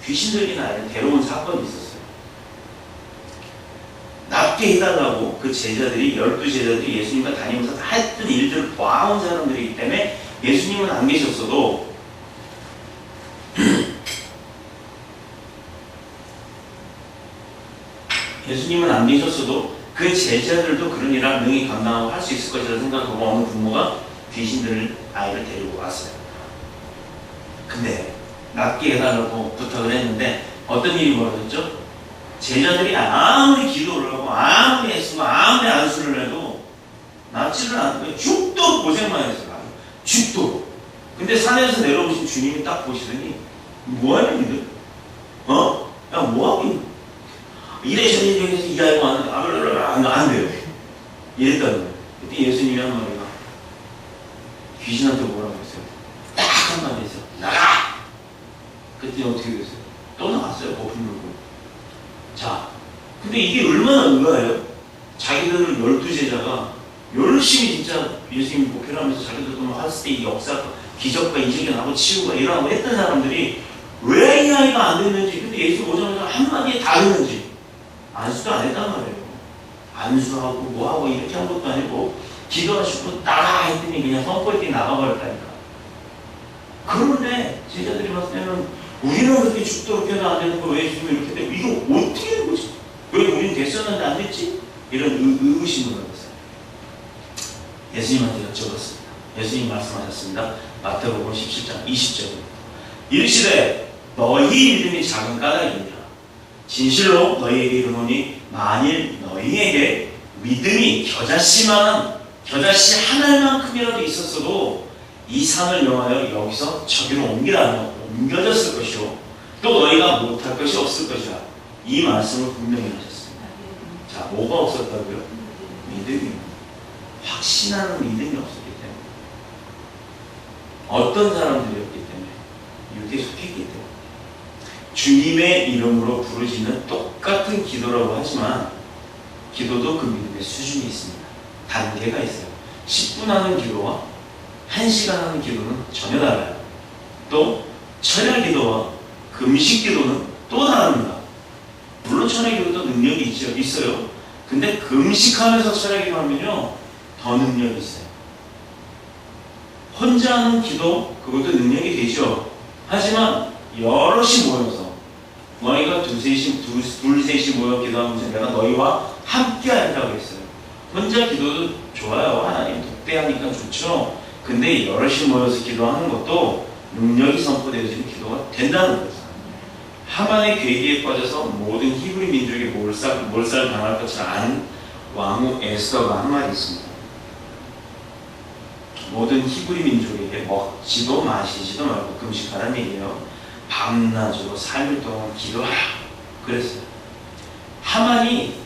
귀신 들린 아이를 데려온 사건이 있었어요. 낫게 해달라고 그 제자들이 12제자들이 예수님과 다니면서 했던 일들을 봐온 사람들이기 때문에 예수님은 안 계셨어도 예수님은 안 계셨어도 그 제자들도 그런 일을 능히 감당하고 할 수 있을 것이라 생각하고 어느 부모가 귀신들 아이를 데리고 왔어요. 근데 낫게 해달라고 부탁을 했는데 어떤 일이 벌어졌죠? 제자들이 아무리 기도를 하고 아무리 애쓰고 아무리 안수를 해도 낫지를 않는 거예요. 죽도록 고생만 했어요. 죽도록. 근데 산에서 내려오신 주님이 딱 보시더니 뭐하는 일들? 야 뭐하고 있는 이래저래 얘기해서 이 아이가 안 돼요. 이랬다는 거예요. 그때 예수님이 한 말이가 귀신한테 뭐라고 했어요? 딱 한마디 했어요. 나가! 그때 어떻게 됐어요? 또 나갔어요. 거품 물고. 자, 근데 이게 얼마나 의아해요? 자기들 12제자가 열심히 진짜 예수님 목회를 하면서 자기들도 뭐 했을 때 이 역사, 기적과 이적이 나고 치유가 일어나고 했던 사람들이 왜 이 아이가 안 됐는지, 근데 예수 오자마자 한마디에 다 했는지 안수도 안 했단 말이에요. 안수하고 뭐하고 이렇게 한 것도 아니고 기도하시고 나가 했더니 그냥 선포했더니 나가버렸다니까. 그런데 제자들이 봤을 때는 우리는 그렇게 죽도록 해도 안 되는 거 왜 지금 이렇게 되고 이거 어떻게 되는 거지? 왜 우리는 됐었는데 안 됐지? 이런 의구심을 받았어요. 예수님한테 여쭤봤습니다. 예수님 말씀하셨습니다. 마태복음 17장 20절입니다. 이르시되 너희 믿음이 작은 까닭이니라. 진실로 너희에게 이르노니 만일 너희에게 믿음이 겨자씨 하나만큼이라도 있었어도 이 산을 명하여 여기서 저기로 옮기라면 옮겨졌을 것이요 또 너희가 못할 것이 없을 것이라. 이 말씀을 분명히 하셨습니다. 자, 뭐가 없었다고요? 믿음이. 확신하는 믿음이 없었기 때문에. 어떤 사람들이었기 때문에? 유대에 속했기 때문에. 주님의 이름으로 부르짖는 똑같은 기도라고 하지만 기도도 그 믿음의 수준이 있습니다. 단계가 있어요. 10분 하는 기도와 1시간 하는 기도는 전혀 달라요. 또 철야 기도와 금식 기도는 또 다릅니다. 물론 철야 기도도 능력이 있어요. 근데 금식하면서 철야 기도하면요 더 능력이 있어요. 혼자 하는 기도 그것도 능력이 되죠. 하지만 여럿이 모여서 너희가 둘셋이 모여 기도하면서 내가 너희와 함께 하리라고 했어요. 혼자 기도도 좋아요. 하나님 독대하니까 좋죠. 근데 여럿이 모여서 기도하는 것도 능력이 선포되어지는 기도가 된다는 거죠. 하만의 괴기에 빠져서 모든 히브리 민족이 몰살 당할 것을 아는 왕후 에스더가 한 말이 있습니다. 모든 히브리 민족에게 먹지도 마시지도 말고 금식하라는 얘기예요. 밤낮으로 3일 동안 기도하라 그랬어요. 하만이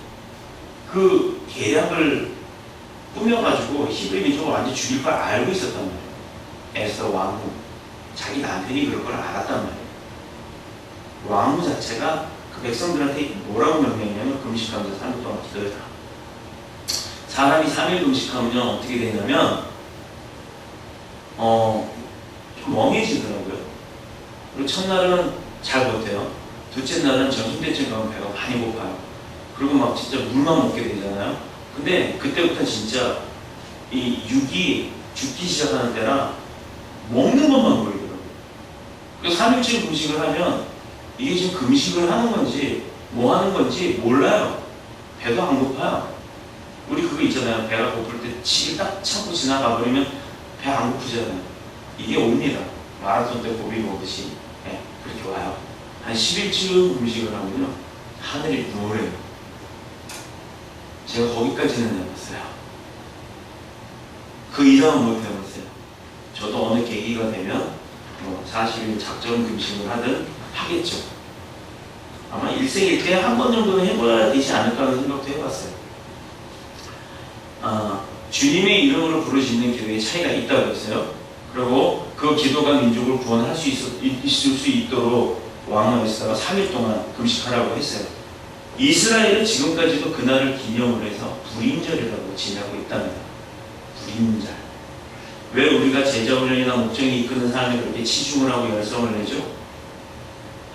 그 계략을 꾸며가지고 히브리 민족을 완전히 죽일 걸 알고 있었단 말이에요. 에스더 왕후 자기 남편이 그럴 걸 알았단 말이에요. 왕후 자체가 그 백성들한테 뭐라고 명령했냐면 금식하면서 3일 동안 기도해라. 사람이 3일 금식하면 어떻게 되냐면 좀 멍해지더라고요. 그리고 첫날은 잘 버텨요. 둘째 날은 점심때쯤 가면 배가 많이 고파요. 그리고 막 진짜 물만 먹게 되잖아요. 근데 그때부터 진짜 이 육이 죽기 시작하는 때라 먹는 것만 보이더라고요. 그래서 3일째 금식을 하면 이게 지금 금식을 하는 건지 뭐 하는 건지 몰라요. 배도 안 고파요. 우리 그거 있잖아요. 배가 고플 때 치기 딱 참고 지나가 버리면 배 안 고프잖아요. 이게 옵니다. 마라톤 때 고비 먹듯이 네, 그렇게 와요. 한 10일쯤 금식을 하면요 하늘이 노래요. 제가 거기까지는 해봤어요. 그 이상은 못 해봤어요. 저도 어느 계기가 되면 40일 작전 금식을 하든 하겠죠. 아마 일생일 때 한 번 정도는 해봐야 되지 않을까 하는 생각도 해봤어요. 주님의 이름으로 부르짖는 기도에 차이가 있다고 했어요. 그리고 그 기도가 민족을 구원할 수 있을 수 있도록 왕은 에스더가 3일 동안 금식하라고 했어요. 이스라엘은 지금까지도 그날을 기념을 해서 불임절이라고 지내고 있답니다. 불임절. 왜 우리가 제자훈련이나 목적이 이끄는 삶에 그렇게 치중을 하고 열성을 내죠?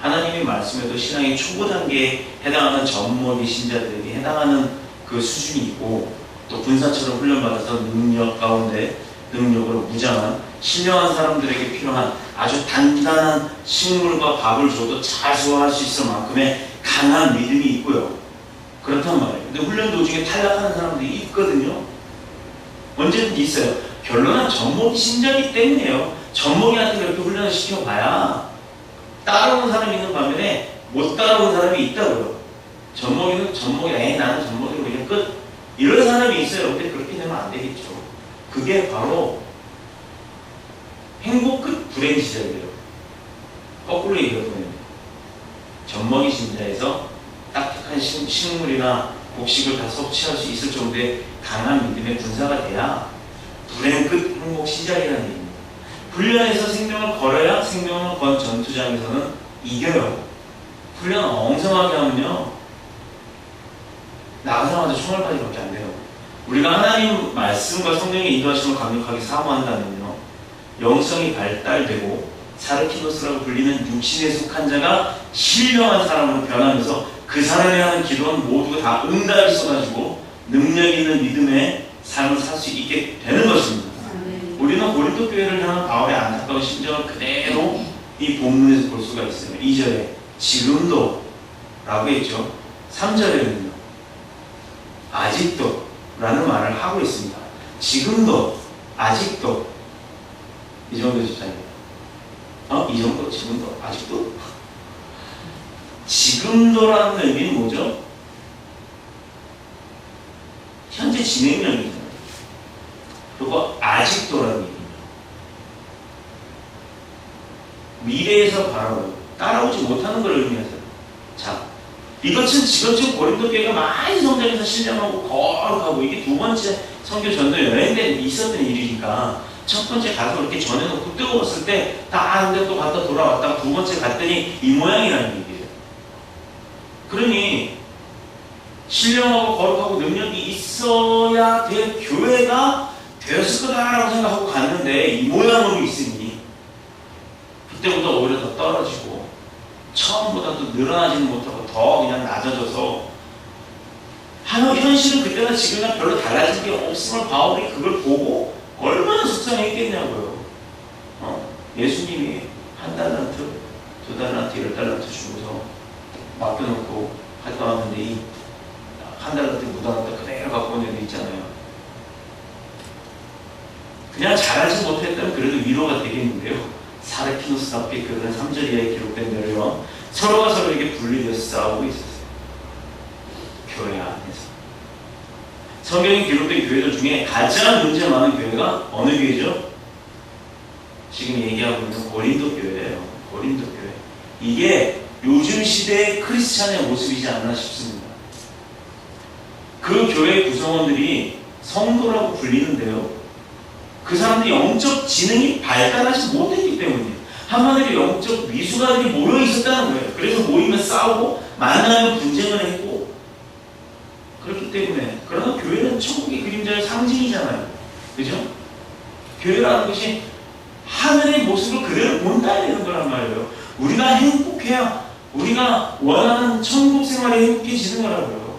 하나님의 말씀에도 신앙의 초보 단계에 해당하는 전먹이 신자들에게 해당하는 그 수준이 있고, 또 군사처럼 훈련받아서 능력 가운데 능력으로 무장한 신령한 사람들에게 필요한 아주 단단한 식물과 밥을 줘도 잘 소화할 수 있을 만큼의 강한 믿음이 있고요. 그렇단 말이에요. 근데 훈련 도중에 탈락하는 사람들이 있거든요. 언제든지 있어요. 결론은 젖먹이 신자이기 때문이에요. 젖먹이한테 그렇게 훈련을 시켜봐야 따라오는 사람이 있는 반면에 못 따라오는 사람이 있다고요. 젖먹이는 젖먹이, 나는 젖먹이로 그냥 끝. 이런 사람이 있어요. 근데 그렇게 되면 안 되겠죠. 그게 바로 행복 끝 불행 시절이에요. 거꾸로 얘기하면 젖먹이 신자에서 딱딱한 식물이나 곡식을 다 섭취할 수 있을 정도의 강한 믿음의 군사가 돼야 불행 끝 행복 시작이라는 얘기입니다. 훈련에서 생명을 걸어야 생명을 건 전투장에서는 이겨요. 훈련 엉성하게 하면요, 나가자마자 총알바지밖에 안 돼요. 우리가 하나님 말씀과 성령의 인도하심을 강력하게 사모한다면요, 영성이 발달되고 사르키노스라고 불리는 육신에 속한 자가 신령한 사람으로 변하면서 그 사람이 하는 기도는 모두 다 응답이 있어가지고 능력 있는 믿음의 삶을 살 수 있게 되는 것입니다. 우리는 고린도 교회를 향한 바울의 안타까운 심정을 그대로 이 본문에서 볼 수가 있어요. 2절에 지금도 라고 했죠. 3절에는요 아직도 라는 말을 하고 있습니다. 지금도, 아직도, 이 정도 주장이에요. 이 정도, 지금도, 아직도? 지금도라는 의미는 뭐죠? 현재 진행형이잖아요. 그리고 아직도라는 얘기입니다. 미래에서 바라보고 따라오지 못하는 걸 의미하죠. 자, 이것은 지금 고린도 교회가 많이 성장해서 신령하고 거룩하고, 이게 두 번째 선교 전도 여행 때 있었던 일이니까 첫 번째 가서 이렇게 전해놓고 뜨거웠을 때 다 근데 또 갔다 돌아왔다가 두 번째 갔더니 이 모양이라는 얘기예요. 그러니 신령하고 거룩하고 능력이 있어야 될 교회가 되었을 거다라고 생각하고 갔는데 이 모양으로 있으니 그때보다 오히려 더 떨어지고 처음보다 도 늘어나지는 못하고 더 그냥 낮아져서 현실은 그때나 지금이나 별로 달라진 게 없음을 바울이 그걸 보고 얼마나 속상했겠냐고요. 예수님이 1달란트, 2달란트, 10달란트 주고서 맡겨놓고 갔다 왔는데 이 1달란트, 무달란트 그대로 갖고 온 애들 있잖아요. 그냥 잘하지 못했다면 그래도 위로가 되겠는데요. 사르키노스답게 그런 3절에 기록된 대로요, 서로가 서로에게 분리되어서 싸우고 있었어요. 교회 안에서. 성경에 기록된 교회들 중에 가장 문제 많은 교회가 어느 교회죠? 지금 얘기하고 있는 고린도 교회예요. 고린도 교회. 이게 요즘 시대의 크리스찬의 모습이지 않나 싶습니다. 그 교회 구성원들이 성도라고 불리는데요, 그 사람들이 영적 지능이 발달하지 못했기 때문이에요. 한마디로 영적 미숙아들이 모여 있었다는 거예요. 그래서 모이면 싸우고 만나면 분쟁을 했고 그렇기 때문에. 그러나 교회는 천국의 그림자의 상징이잖아요. 그죠? 교회라는 것이 하늘의 모습을 그대로 본다야 되는 거란 말이에요. 우리가 행복해야 우리가 원하는 천국 생활이 행복해지는 거라고요.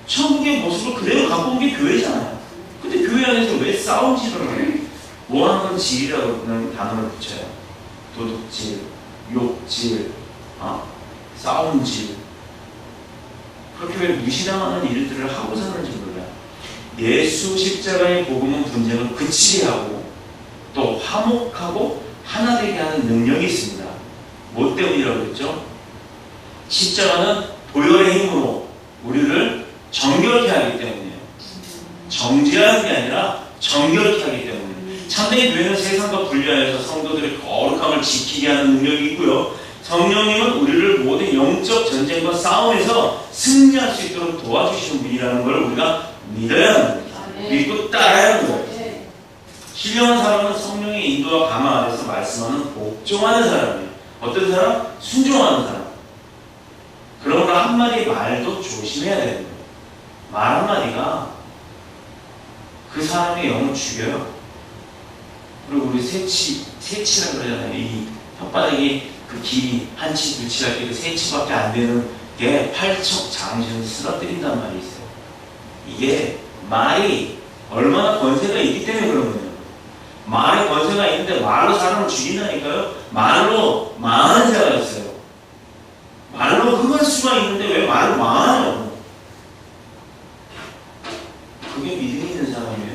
천국의 모습을 그대로 갖고 온 게 교회잖아요. 근데 교회 안에서 왜 싸움질을 해요? 뭐 하는 건 질이라고 그냥 단어를 붙여요. 도둑질, 욕질, 싸움질. 그렇게 왜 무시당하는 일들을 하고 사는지 몰라요. 예수 십자가의 복음은 분쟁을 그치게 하고 또 화목하고 하나 되게 하는 능력이 있습니다. 뭐 때문이라고 그랬죠? 십자가는 보혈의 힘으로 우리를 정결케 하기 때문이에요. 정죄하는 게 아니라 정결케 하기 때문에. 참된 교회는 세상과 분리하여서 성도들의 거룩함을 지키게 하는 능력이 있고요, 성령님은 우리를 모든 영적 전쟁과 싸움에서 승리할 수 있도록 도와주시는 분이라는 걸 우리가 믿어야 합니다. 믿고 따라야 하는 거예요. 신령한 사람은 성령의 인도와 감화 아래서 말씀하는 복종하는 사람이에요. 어떤 사람? 순종하는 사람. 그러므로 한마디 말도 조심해야 되는 거예요. 말 한마디가 그 사람의 영을 죽여요. 그리고 우리 세치라 그러잖아요. 이 혓바닥이 그 길이 한 치, 두 치가 그 세 치밖에 안 되는 게 팔척 장신을 쓰러뜨린단 말이 있어요. 이게 말이 얼마나 권세가 있기 때문에 그런 거예요. 말에 권세가 있는데 말로 사람을 죽인다니까요. 말로 망하는 자가 있어요. 말로 흥할 수가 있는데 왜 말로 망하냐고. 그게 믿음이 있는 사람이에요.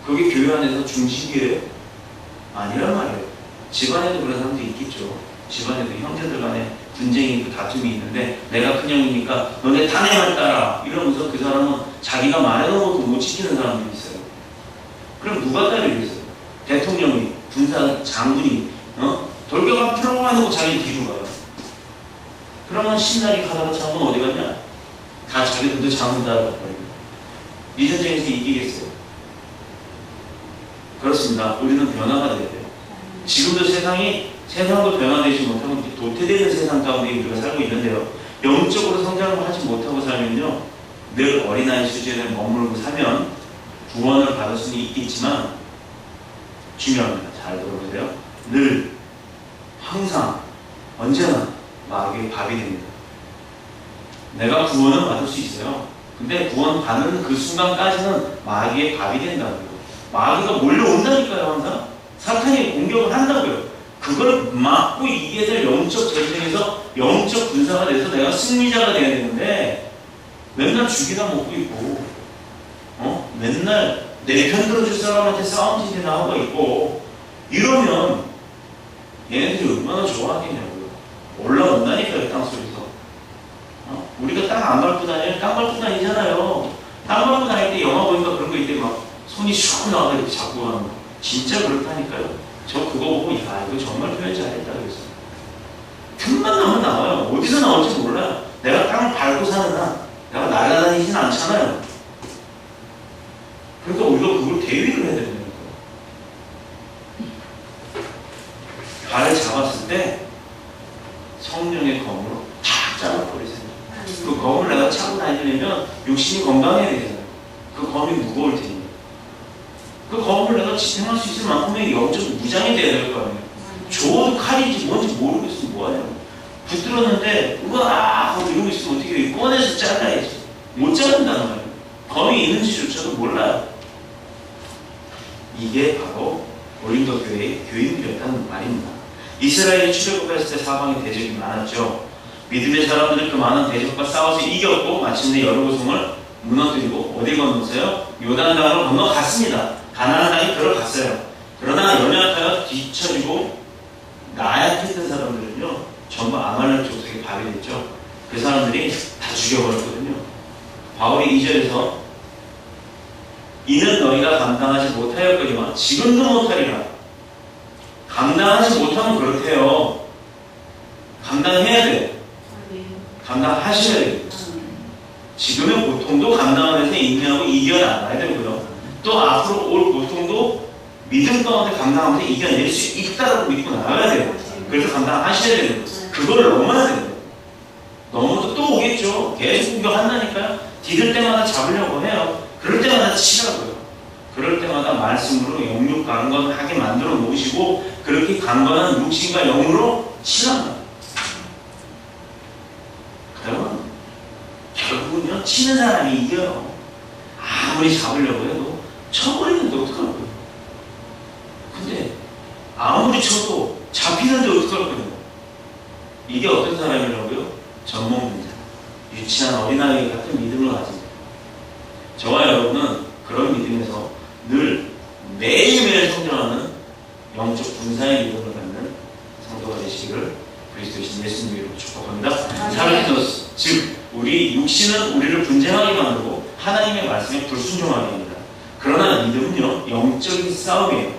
그게 교회 안에서 중심이에요? 아니란 말이에요. 집안에도 그런 사람도 있겠죠. 집안에도 형제들 간에 분쟁이 있고 다툼이 있는데 내가 큰형이니까 너네 탄핵을 따라 이러면서 그 사람은 자기가 말해놓은 것도 못 지키는 사람들이 있어요. 그럼 누가 따르겠어요? 대통령이, 군사 장군이 돌격을 풀어가지고 자기 뒤로 가요. 그러면 신나게 가다가 장군 어디 갔냐? 다 자기들도 장군 따라갔거든요. 이 전쟁에서 이기겠어요? 그렇습니다. 우리는 변화가 돼야 돼요. 지금도 세상도 변화되지 못하고 도태되는 세상 가운데 우리가 살고 있는데요. 영적으로 성장을 하지 못하고 살면요, 늘 어린아이 수준에 머물고 살면 구원을 받을 수는 있겠지만 중요합니다. 잘 들어보세요. 늘 항상 언제나 마귀의 밥이 됩니다. 내가 구원을 받을 수 있어요. 근데 구원 받는 그 순간까지는 마귀의 밥이 된다고요. 마귀가 몰려온다니까요. 항상 사탄이 공격을 한다고요. 그걸 막고 이겨야 될 영적 전쟁에서 영적 군사가 돼서 내가 승리자가 돼야 되는데 맨날 죽이다 먹고 있고 맨날 내 편 들어줄 사람한테 싸움질이나 하고 있고 이러면 얘네들이 얼마나 좋아하겠냐고요. 올라온다니까요. 땅속에서 우리가 땅 안 밟고 다니면 땅 밟고 다니잖아요. 땅 밟고 다닐 때 영화 보니까 그런 거 있대. 막 손이 슉 나와서 이렇게 잡고 가는 거. 진짜 그렇다니까요. 저 그거 보고 야 이거 정말 표현 잘했다 그랬어요. 틈만 나면 나와요. 어디서 나올지 몰라요. 내가 땅을 밟고 사는 한 내가 날아다니진 않잖아요. 그러니까 우리가 그걸 대위를 해야 되는 거예요. 발을 잡았을 때 성령의 검으로 탁 잘라버리세요. 그 검을 내가 차고 다니려면 육신이 건강해야 되잖아요. 그 검이 무거울 테니. 그 검을 내가 지탱할 수 있을 만큼의 영적 무장이 돼야 될 거 아니에요. 좋은 칼인지 뭔지 모르겠으면 뭐하냐고. 붙들었는데 우와 하고 이러고 있으면 어떻게 해요? 꺼내서 잘라야지. 못 자른다는 말이에요. 검이 있는지조차도 몰라요. 이게 바로 고린도 교회의 교인이었다는 말입니다. 이스라엘이 출애굽했을 때 사방에 대적이 많았죠. 믿음의 사람들은 그 많은 대적과 싸워서 이겼고 마침내 여리고성을 무너뜨리고 어디 건넜어요? 요단강으로 건너갔습니다. 가나안 땅에 들어갔어요. 그러나 연약하여 뒤처지고 나약했던 사람들은요 전부 아말렉 족속의 밥이 됐죠. 그 사람들이 다 죽여버렸거든요. 바울이 2절에서 이는 너희가 감당하지 못하였거니와 지금도 못하리라. 감당하지 못하면 그렇대요. 감당해야 돼요. 감당하셔야 돼요. 지금의 고통도 감당하면서 인내하고 이겨나가야 되고요. 또 앞으로 올 고통도 믿음 가운데 감당하면서 이겨낼 수 있다고 믿고 나가야 돼요. 그래서 감당하셔야 돼요. 그걸 넘어야 돼요. 넘어도 또 오겠죠. 계속 공격한다니까요. 디딜 때마다 잡으려고 해요. 그럴 때마다 치라고요. 그럴 때마다 말씀으로 영육 강건하게 만들어 놓으시고 그렇게 강건한 육신과 영으로 치랍니다. 그러면 결국은요 치는 사람이 이겨요. 아무리 잡으려고 해도 쳐버리는데 어떡할 거예요. 근데 아무리 쳐도 잡히는데 어떡할 거예요. 이게 어떤 사람이라고요? 젖먹는 자, 유치한 어린아이 같은 믿음을 가진 저와 여러분은 그런 믿음에서 늘 매일매일 성장하는 영적 군사의 믿음을 갖는 성도가 되시기를 그리스도신 예수님 이름으로 축복합니다. 사르디노스, 즉 우리 육신은 우리를 분쟁하게 만들고 하나님의 말씀에 불순종하게 합니다. 그러나 믿음은요 영적인 싸움이에요.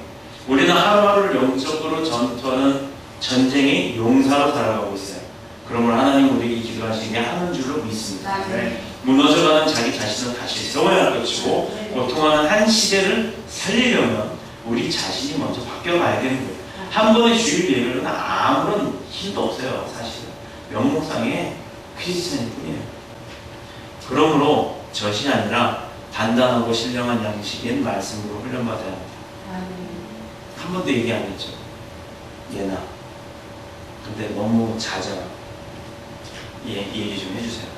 우리는 하루하루를 영적으로 전투하는 전쟁의 용사로 살아가고 있어요. 그러므로 하나님 우리에게 기도하시게 하는 줄로 믿습니다. 아멘. 무너져가는 자기 자신을 다시 세워야 할 것이고 고통하는 한 시대를 살리려면 우리 자신이 먼저 바뀌어가야 되는 거예요. 한 번의 주일 예배는 아무런 힘도 없어요. 사실은 명목상의 크리스천일 뿐이에요. 그러므로 젖이 아니라 단단하고 신령한 양식인 말씀으로 훈련받아야 합니다. 한 번도 얘기 안 했죠. 예나. 근데 너무 잦아요. 얘기 좀 해주세요.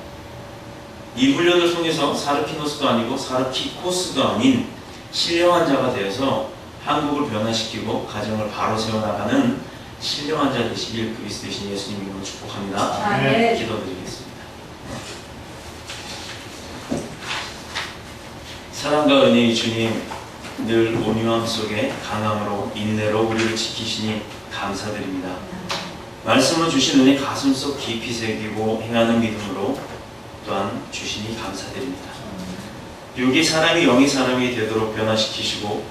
이 훈련을 통해서 사르피노스도 아니고 사르키코스도 아닌 신령한 자가 되어서 한국을 변화시키고 가정을 바로 세워나가는 신령한 자 되시길 그리스도이신 예수님 이름으로 축복합니다. 아멘. 기도드리겠습니다. 사랑과 은혜의 주님, 늘 온유함 속에 강함으로 인내로 우리를 지키시니 감사드립니다. 말씀을 주신 은혜 가슴속 깊이 새기고 행하는 믿음으로 또한 주시니 감사드립니다. 육이 사람이 영이 사람이 되도록 변화시키시고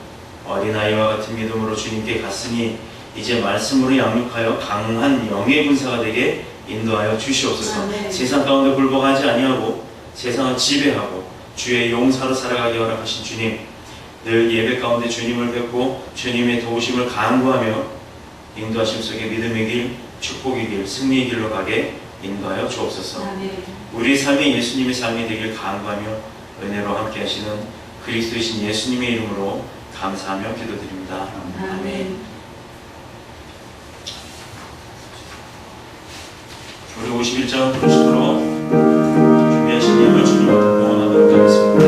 어린아이와 같은 믿음으로 주님께 갔으니 이제 말씀으로 양육하여 강한 영의 군사가 되게 인도하여 주시옵소서. 아멘. 세상 가운데 굴복하지 아니하고 세상을 지배하고 주의 용사로 살아가게 허락하신 주님, 늘 예배 가운데 주님을 뵙고 주님의 도우심을 간구하며 인도하심 속에 믿음의 길, 축복의 길, 승리의 길로 가게 인도하여 주옵소서. 아멘. 우리 삶이 예수님의 삶이 되길 간구하며 은혜로 함께 하시는 그리스도이신 예수님의 이름으로 감사하며 기도드립니다. 아멘. 우리 51장 프로식으로 준비하신 예물 주님 앞에 봉헌하도록 하겠습니다.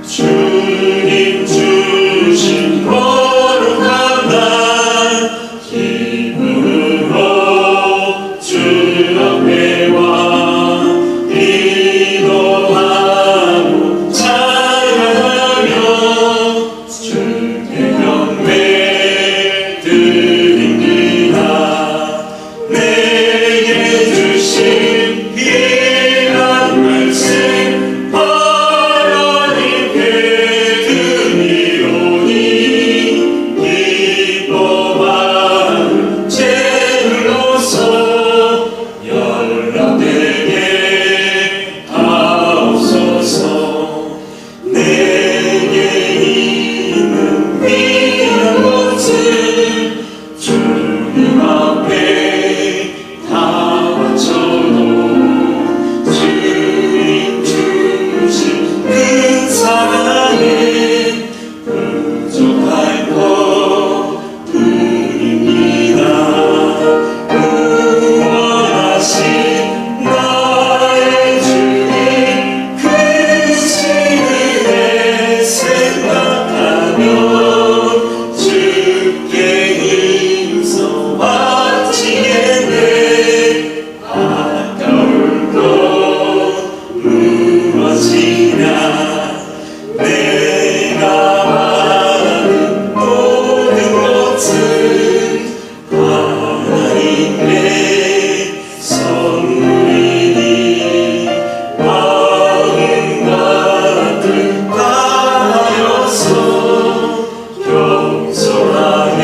주님 주신 거룩한 날 기쁨으로 주 앞에 와 기도하고 찬양하며 주께 경배 드립니다. 내게 주신 귀한 말씀 하나님께 드리오니 기뻐하는 제물로서 연락되게 하옵소서. 내게 있는 귀한 것을 주님 앞에 다 바쳐도 주님 주신 그 사랑에 부족할 것 뿐입니다. 구원하신 나의 주님 크신 은혜 생각하며 주께 힘써 바치겠네. 아까울 것 무엇이냐. 내가 하는 모든 것은 하나님의 선물이니 마음과 뜻 다하여서 겸손하게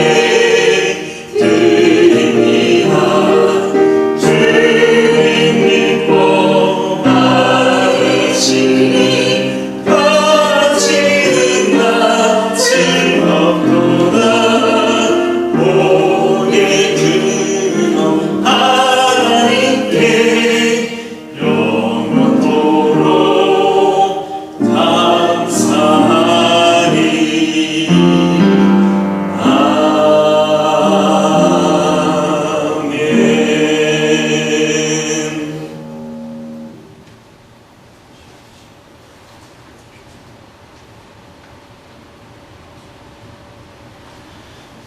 드립니다. 주님 믿고 받으시니 바치는 나 즐겁도다. 오늘 그놈 하나님께 영원토록 감사하리. 아멘.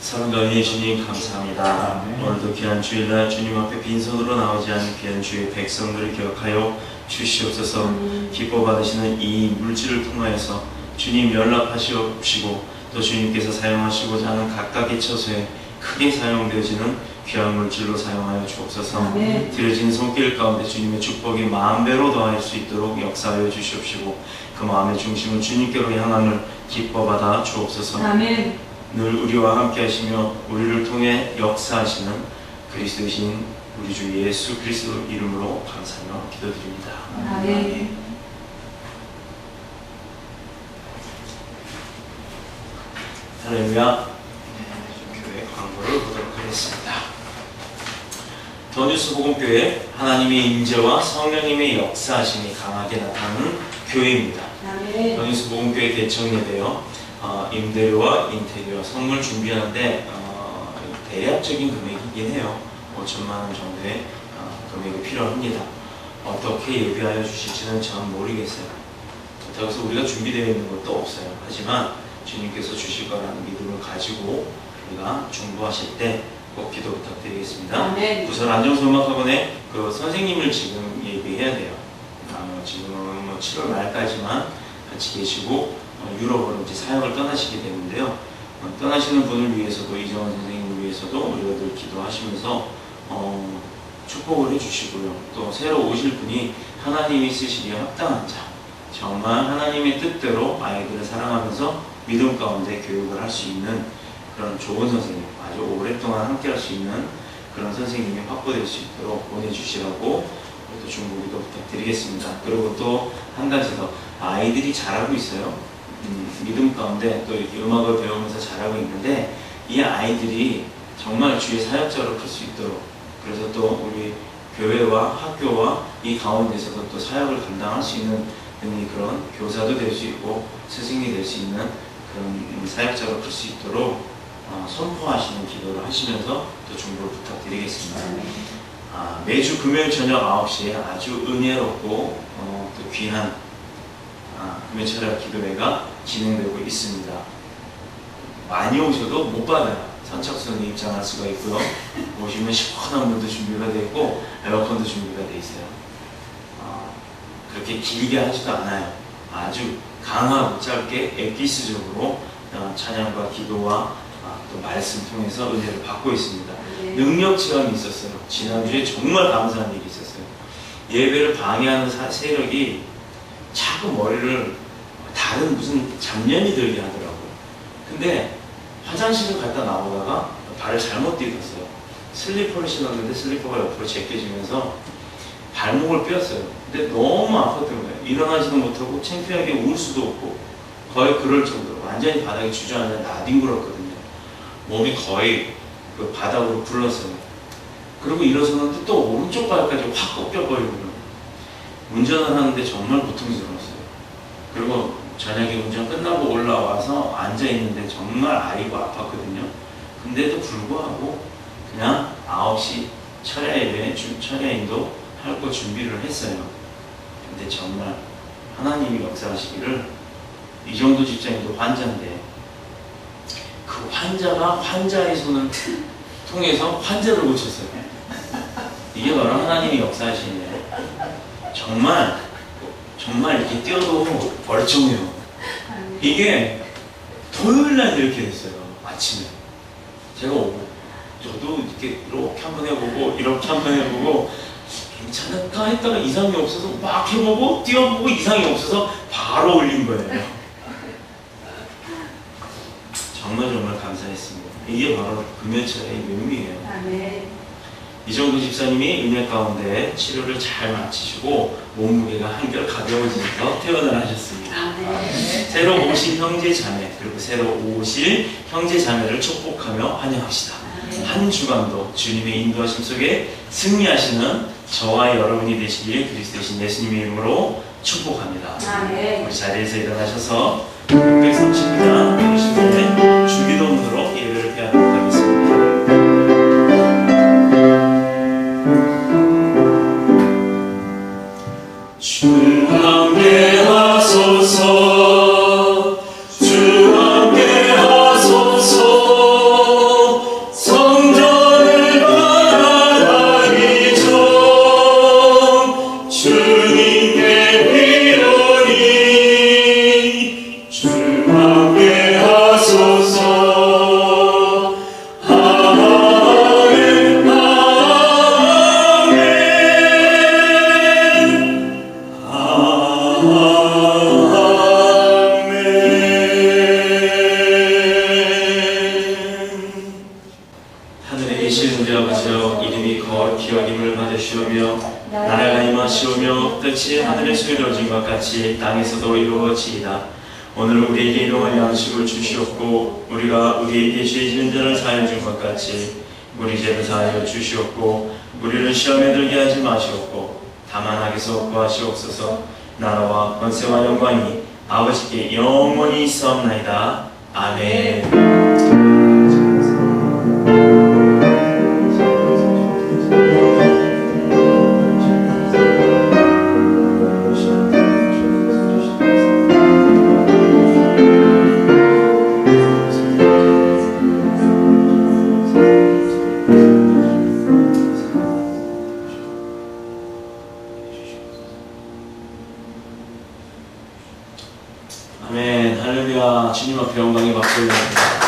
사랑과 은혜의 주님 감사합니다. 오늘도 귀한 주일날 주님 앞에 빈손으로 나오지 않은 귀한 주의 백성들을 기억하여 주시옵소서. 기뻐 받으시는 이 물질을 통하여서 주님 연락하시옵시고 또 주님께서 사용하시고자 하는 각각의 처소에 크게 사용되어지는 귀한 물질로 사용하여 주옵소서. 아멘. 드려진 손길 가운데 주님의 축복이 만배로 더할 수 있도록 역사하여 주시옵시고 그 마음의 중심을 주님께로 향함을 기뻐 받아 주옵소서. 아멘. 늘 우리와 함께 하시며 우리를 통해 역사하시는 그리스도이신 우리 주 예수 그리스도 이름으로 감사하며 기도드립니다. 아멘. 할렐루야. 교회 광고를 보도록 하겠습니다. 더뉴스 복음교회 하나님의 임재와 성령님의 역사하심이 강하게 나타나는 교회입니다. 아멘. 더뉴스 복음교회 개청 예배요. 임대료와 인테리어 선물 준비하는데 대략적인 금액이긴 해요. 5천만 원 정도의 금액이 필요합니다. 어떻게 예배하여 주실지는 전 모르겠어요. 그렇다고 해서 우리가 준비되어 있는 것도 없어요. 하지만 주님께서 주실 거라는 믿음을 가지고 우리가 중보하실 때 꼭 기도 부탁드리겠습니다. 아멘. 부설 안정소음악학원의 그 선생님을 지금 예비해야 돼요. 지금은 7월 말까지만 같이 계시고 유럽으로 이제 사역을 떠나시게 되는데요. 떠나시는 분을 위해서도 이정원 선생님을 위해서도 우리가 늘 기도하시면서 축복을 해주시고요. 또 새로 오실 분이 하나님이 쓰시기에 합당한 자, 정말 하나님의 뜻대로 아이들을 사랑하면서 믿음 가운데 교육을 할 수 있는 그런 좋은 선생님, 아주 오랫동안 함께 할 수 있는 그런 선생님이 확보될 수 있도록 보내주시라고 또 중보기도 부탁드리겠습니다. 그리고 또 한 가지 더, 아이들이 잘하고 있어요. 믿음 가운데 또 이렇게 음악을 배우면서 잘하고 있는데 이 아이들이 정말 주의 사역자로 클 수 있도록, 그래서 또 우리 교회와 학교와 이 가운데서도 또 사역을 감당할 수 있는 그런 교사도 될 수 있고 스승이 될 수 있는 그런 사역자로 클 수 있도록 선포하시는 기도를 하시면서 또 중보를 부탁드리겠습니다. 매주 금요일 저녁 9시에 아주 은혜롭고 또 귀한 금요일 저녁 기도회가 진행되고 있습니다. 많이 오셔도 못 받아요. 선착순으로 입장할 수가 있고요. 오시면 시원한 물도 준비가 되어 있고 에어컨도 준비가 되어 있어요. 그렇게 길게 하지도 않아요. 아주 강하고 짧게 에피스적으로 찬양과 기도와 또 말씀 통해서 은혜를 받고 있습니다. 네. 능력 체험이 있었어요. 지난주에 정말 감사한 일이 있었어요. 예배를 방해하는 세력이 자꾸 머리를 다른 무슨 잡념이 들게 하더라고요. 근데 화장실을 갔다 나오다가 발을 잘못 디뎠어요. 슬리퍼를 신었는데 슬리퍼가 옆으로 제껴지면서 발목을 뼈었어요. 근데 너무 아팠던 거예요. 일어나지도 못하고 창피하게 울 수도 없고 거의 그럴 정도로 완전히 바닥에 주저앉아 나뒹굴었거든요. 몸이 거의 그 바닥으로 굴렀어요. 그리고 일어서는데 또 오른쪽 발까지 확 꺾여버리고요. 운전을 하는데 정말 고통스러웠어요. 그리고 저녁에 운전 끝나고 올라와서 앉아있는데 정말 아이고 아팠거든요. 근데도 불구하고 그냥 9시 철야인도 할 거 준비를 했어요. 근데 정말 하나님이 역사하시기를, 이 정도 직장인도 환자인데 그 환자가 환자의 손을 통해서 환자를 고쳤어요. 이게 바로 하나님이 역사하시네. 정말 이렇게 뛰어도 멀쩡해요. 이게 토요일날 이렇게 됐어요. 아침에 제가 오고 저도 이렇게 한번 해보고 이렇게 한번 해보고 괜찮을까 했다가 이상이 없어서 막 해보고 뛰어보고 이상이 없어서 바로 올린 거예요. 정말 감사했습니다. 이게 바로 금연철의 묘미예요. 아멘. 이정도 집사님이 은혜 가운데 치료를 잘 마치시고 몸무게가 한결 가벼워지셔서 퇴원을 하셨습니다. 아멘. 새로 오신 형제 자매, 그리고 새로 오실 형제 자매를 축복하며 환영합시다. 한 주간도 주님의 인도하심 속에 승리하시는 저와 여러분이 되시길 그리스도이신 예수님의 이름으로 축복합니다. 아멘. 우리 자리에서 일어나셔서 630장 여러분의 주기도문으로 예배를 배하도록 하겠습니다. 주 함께 하소서, 주 함께 하소서, 성전을 바라다니 좀 주님께 비로니 주 함께 이같이 하늘에서 이루어진 것 같이 땅에서도 이루어지이다. 오늘 우리에게 일용할 양식을 주시옵고 우리가 우리에게 죄 지은 자를 사하여 준 것 같이 우리 죄를 사하여 주시옵고 우리를 시험에 들게 하지 마시옵고 다만 악에서 구하시옵소서. 나라와 권세와 영광이 아버지께 영원히 있사옵나이다. 아멘. 아멘. 할렐루야. 주님 앞에 영광의 박수 올립니다.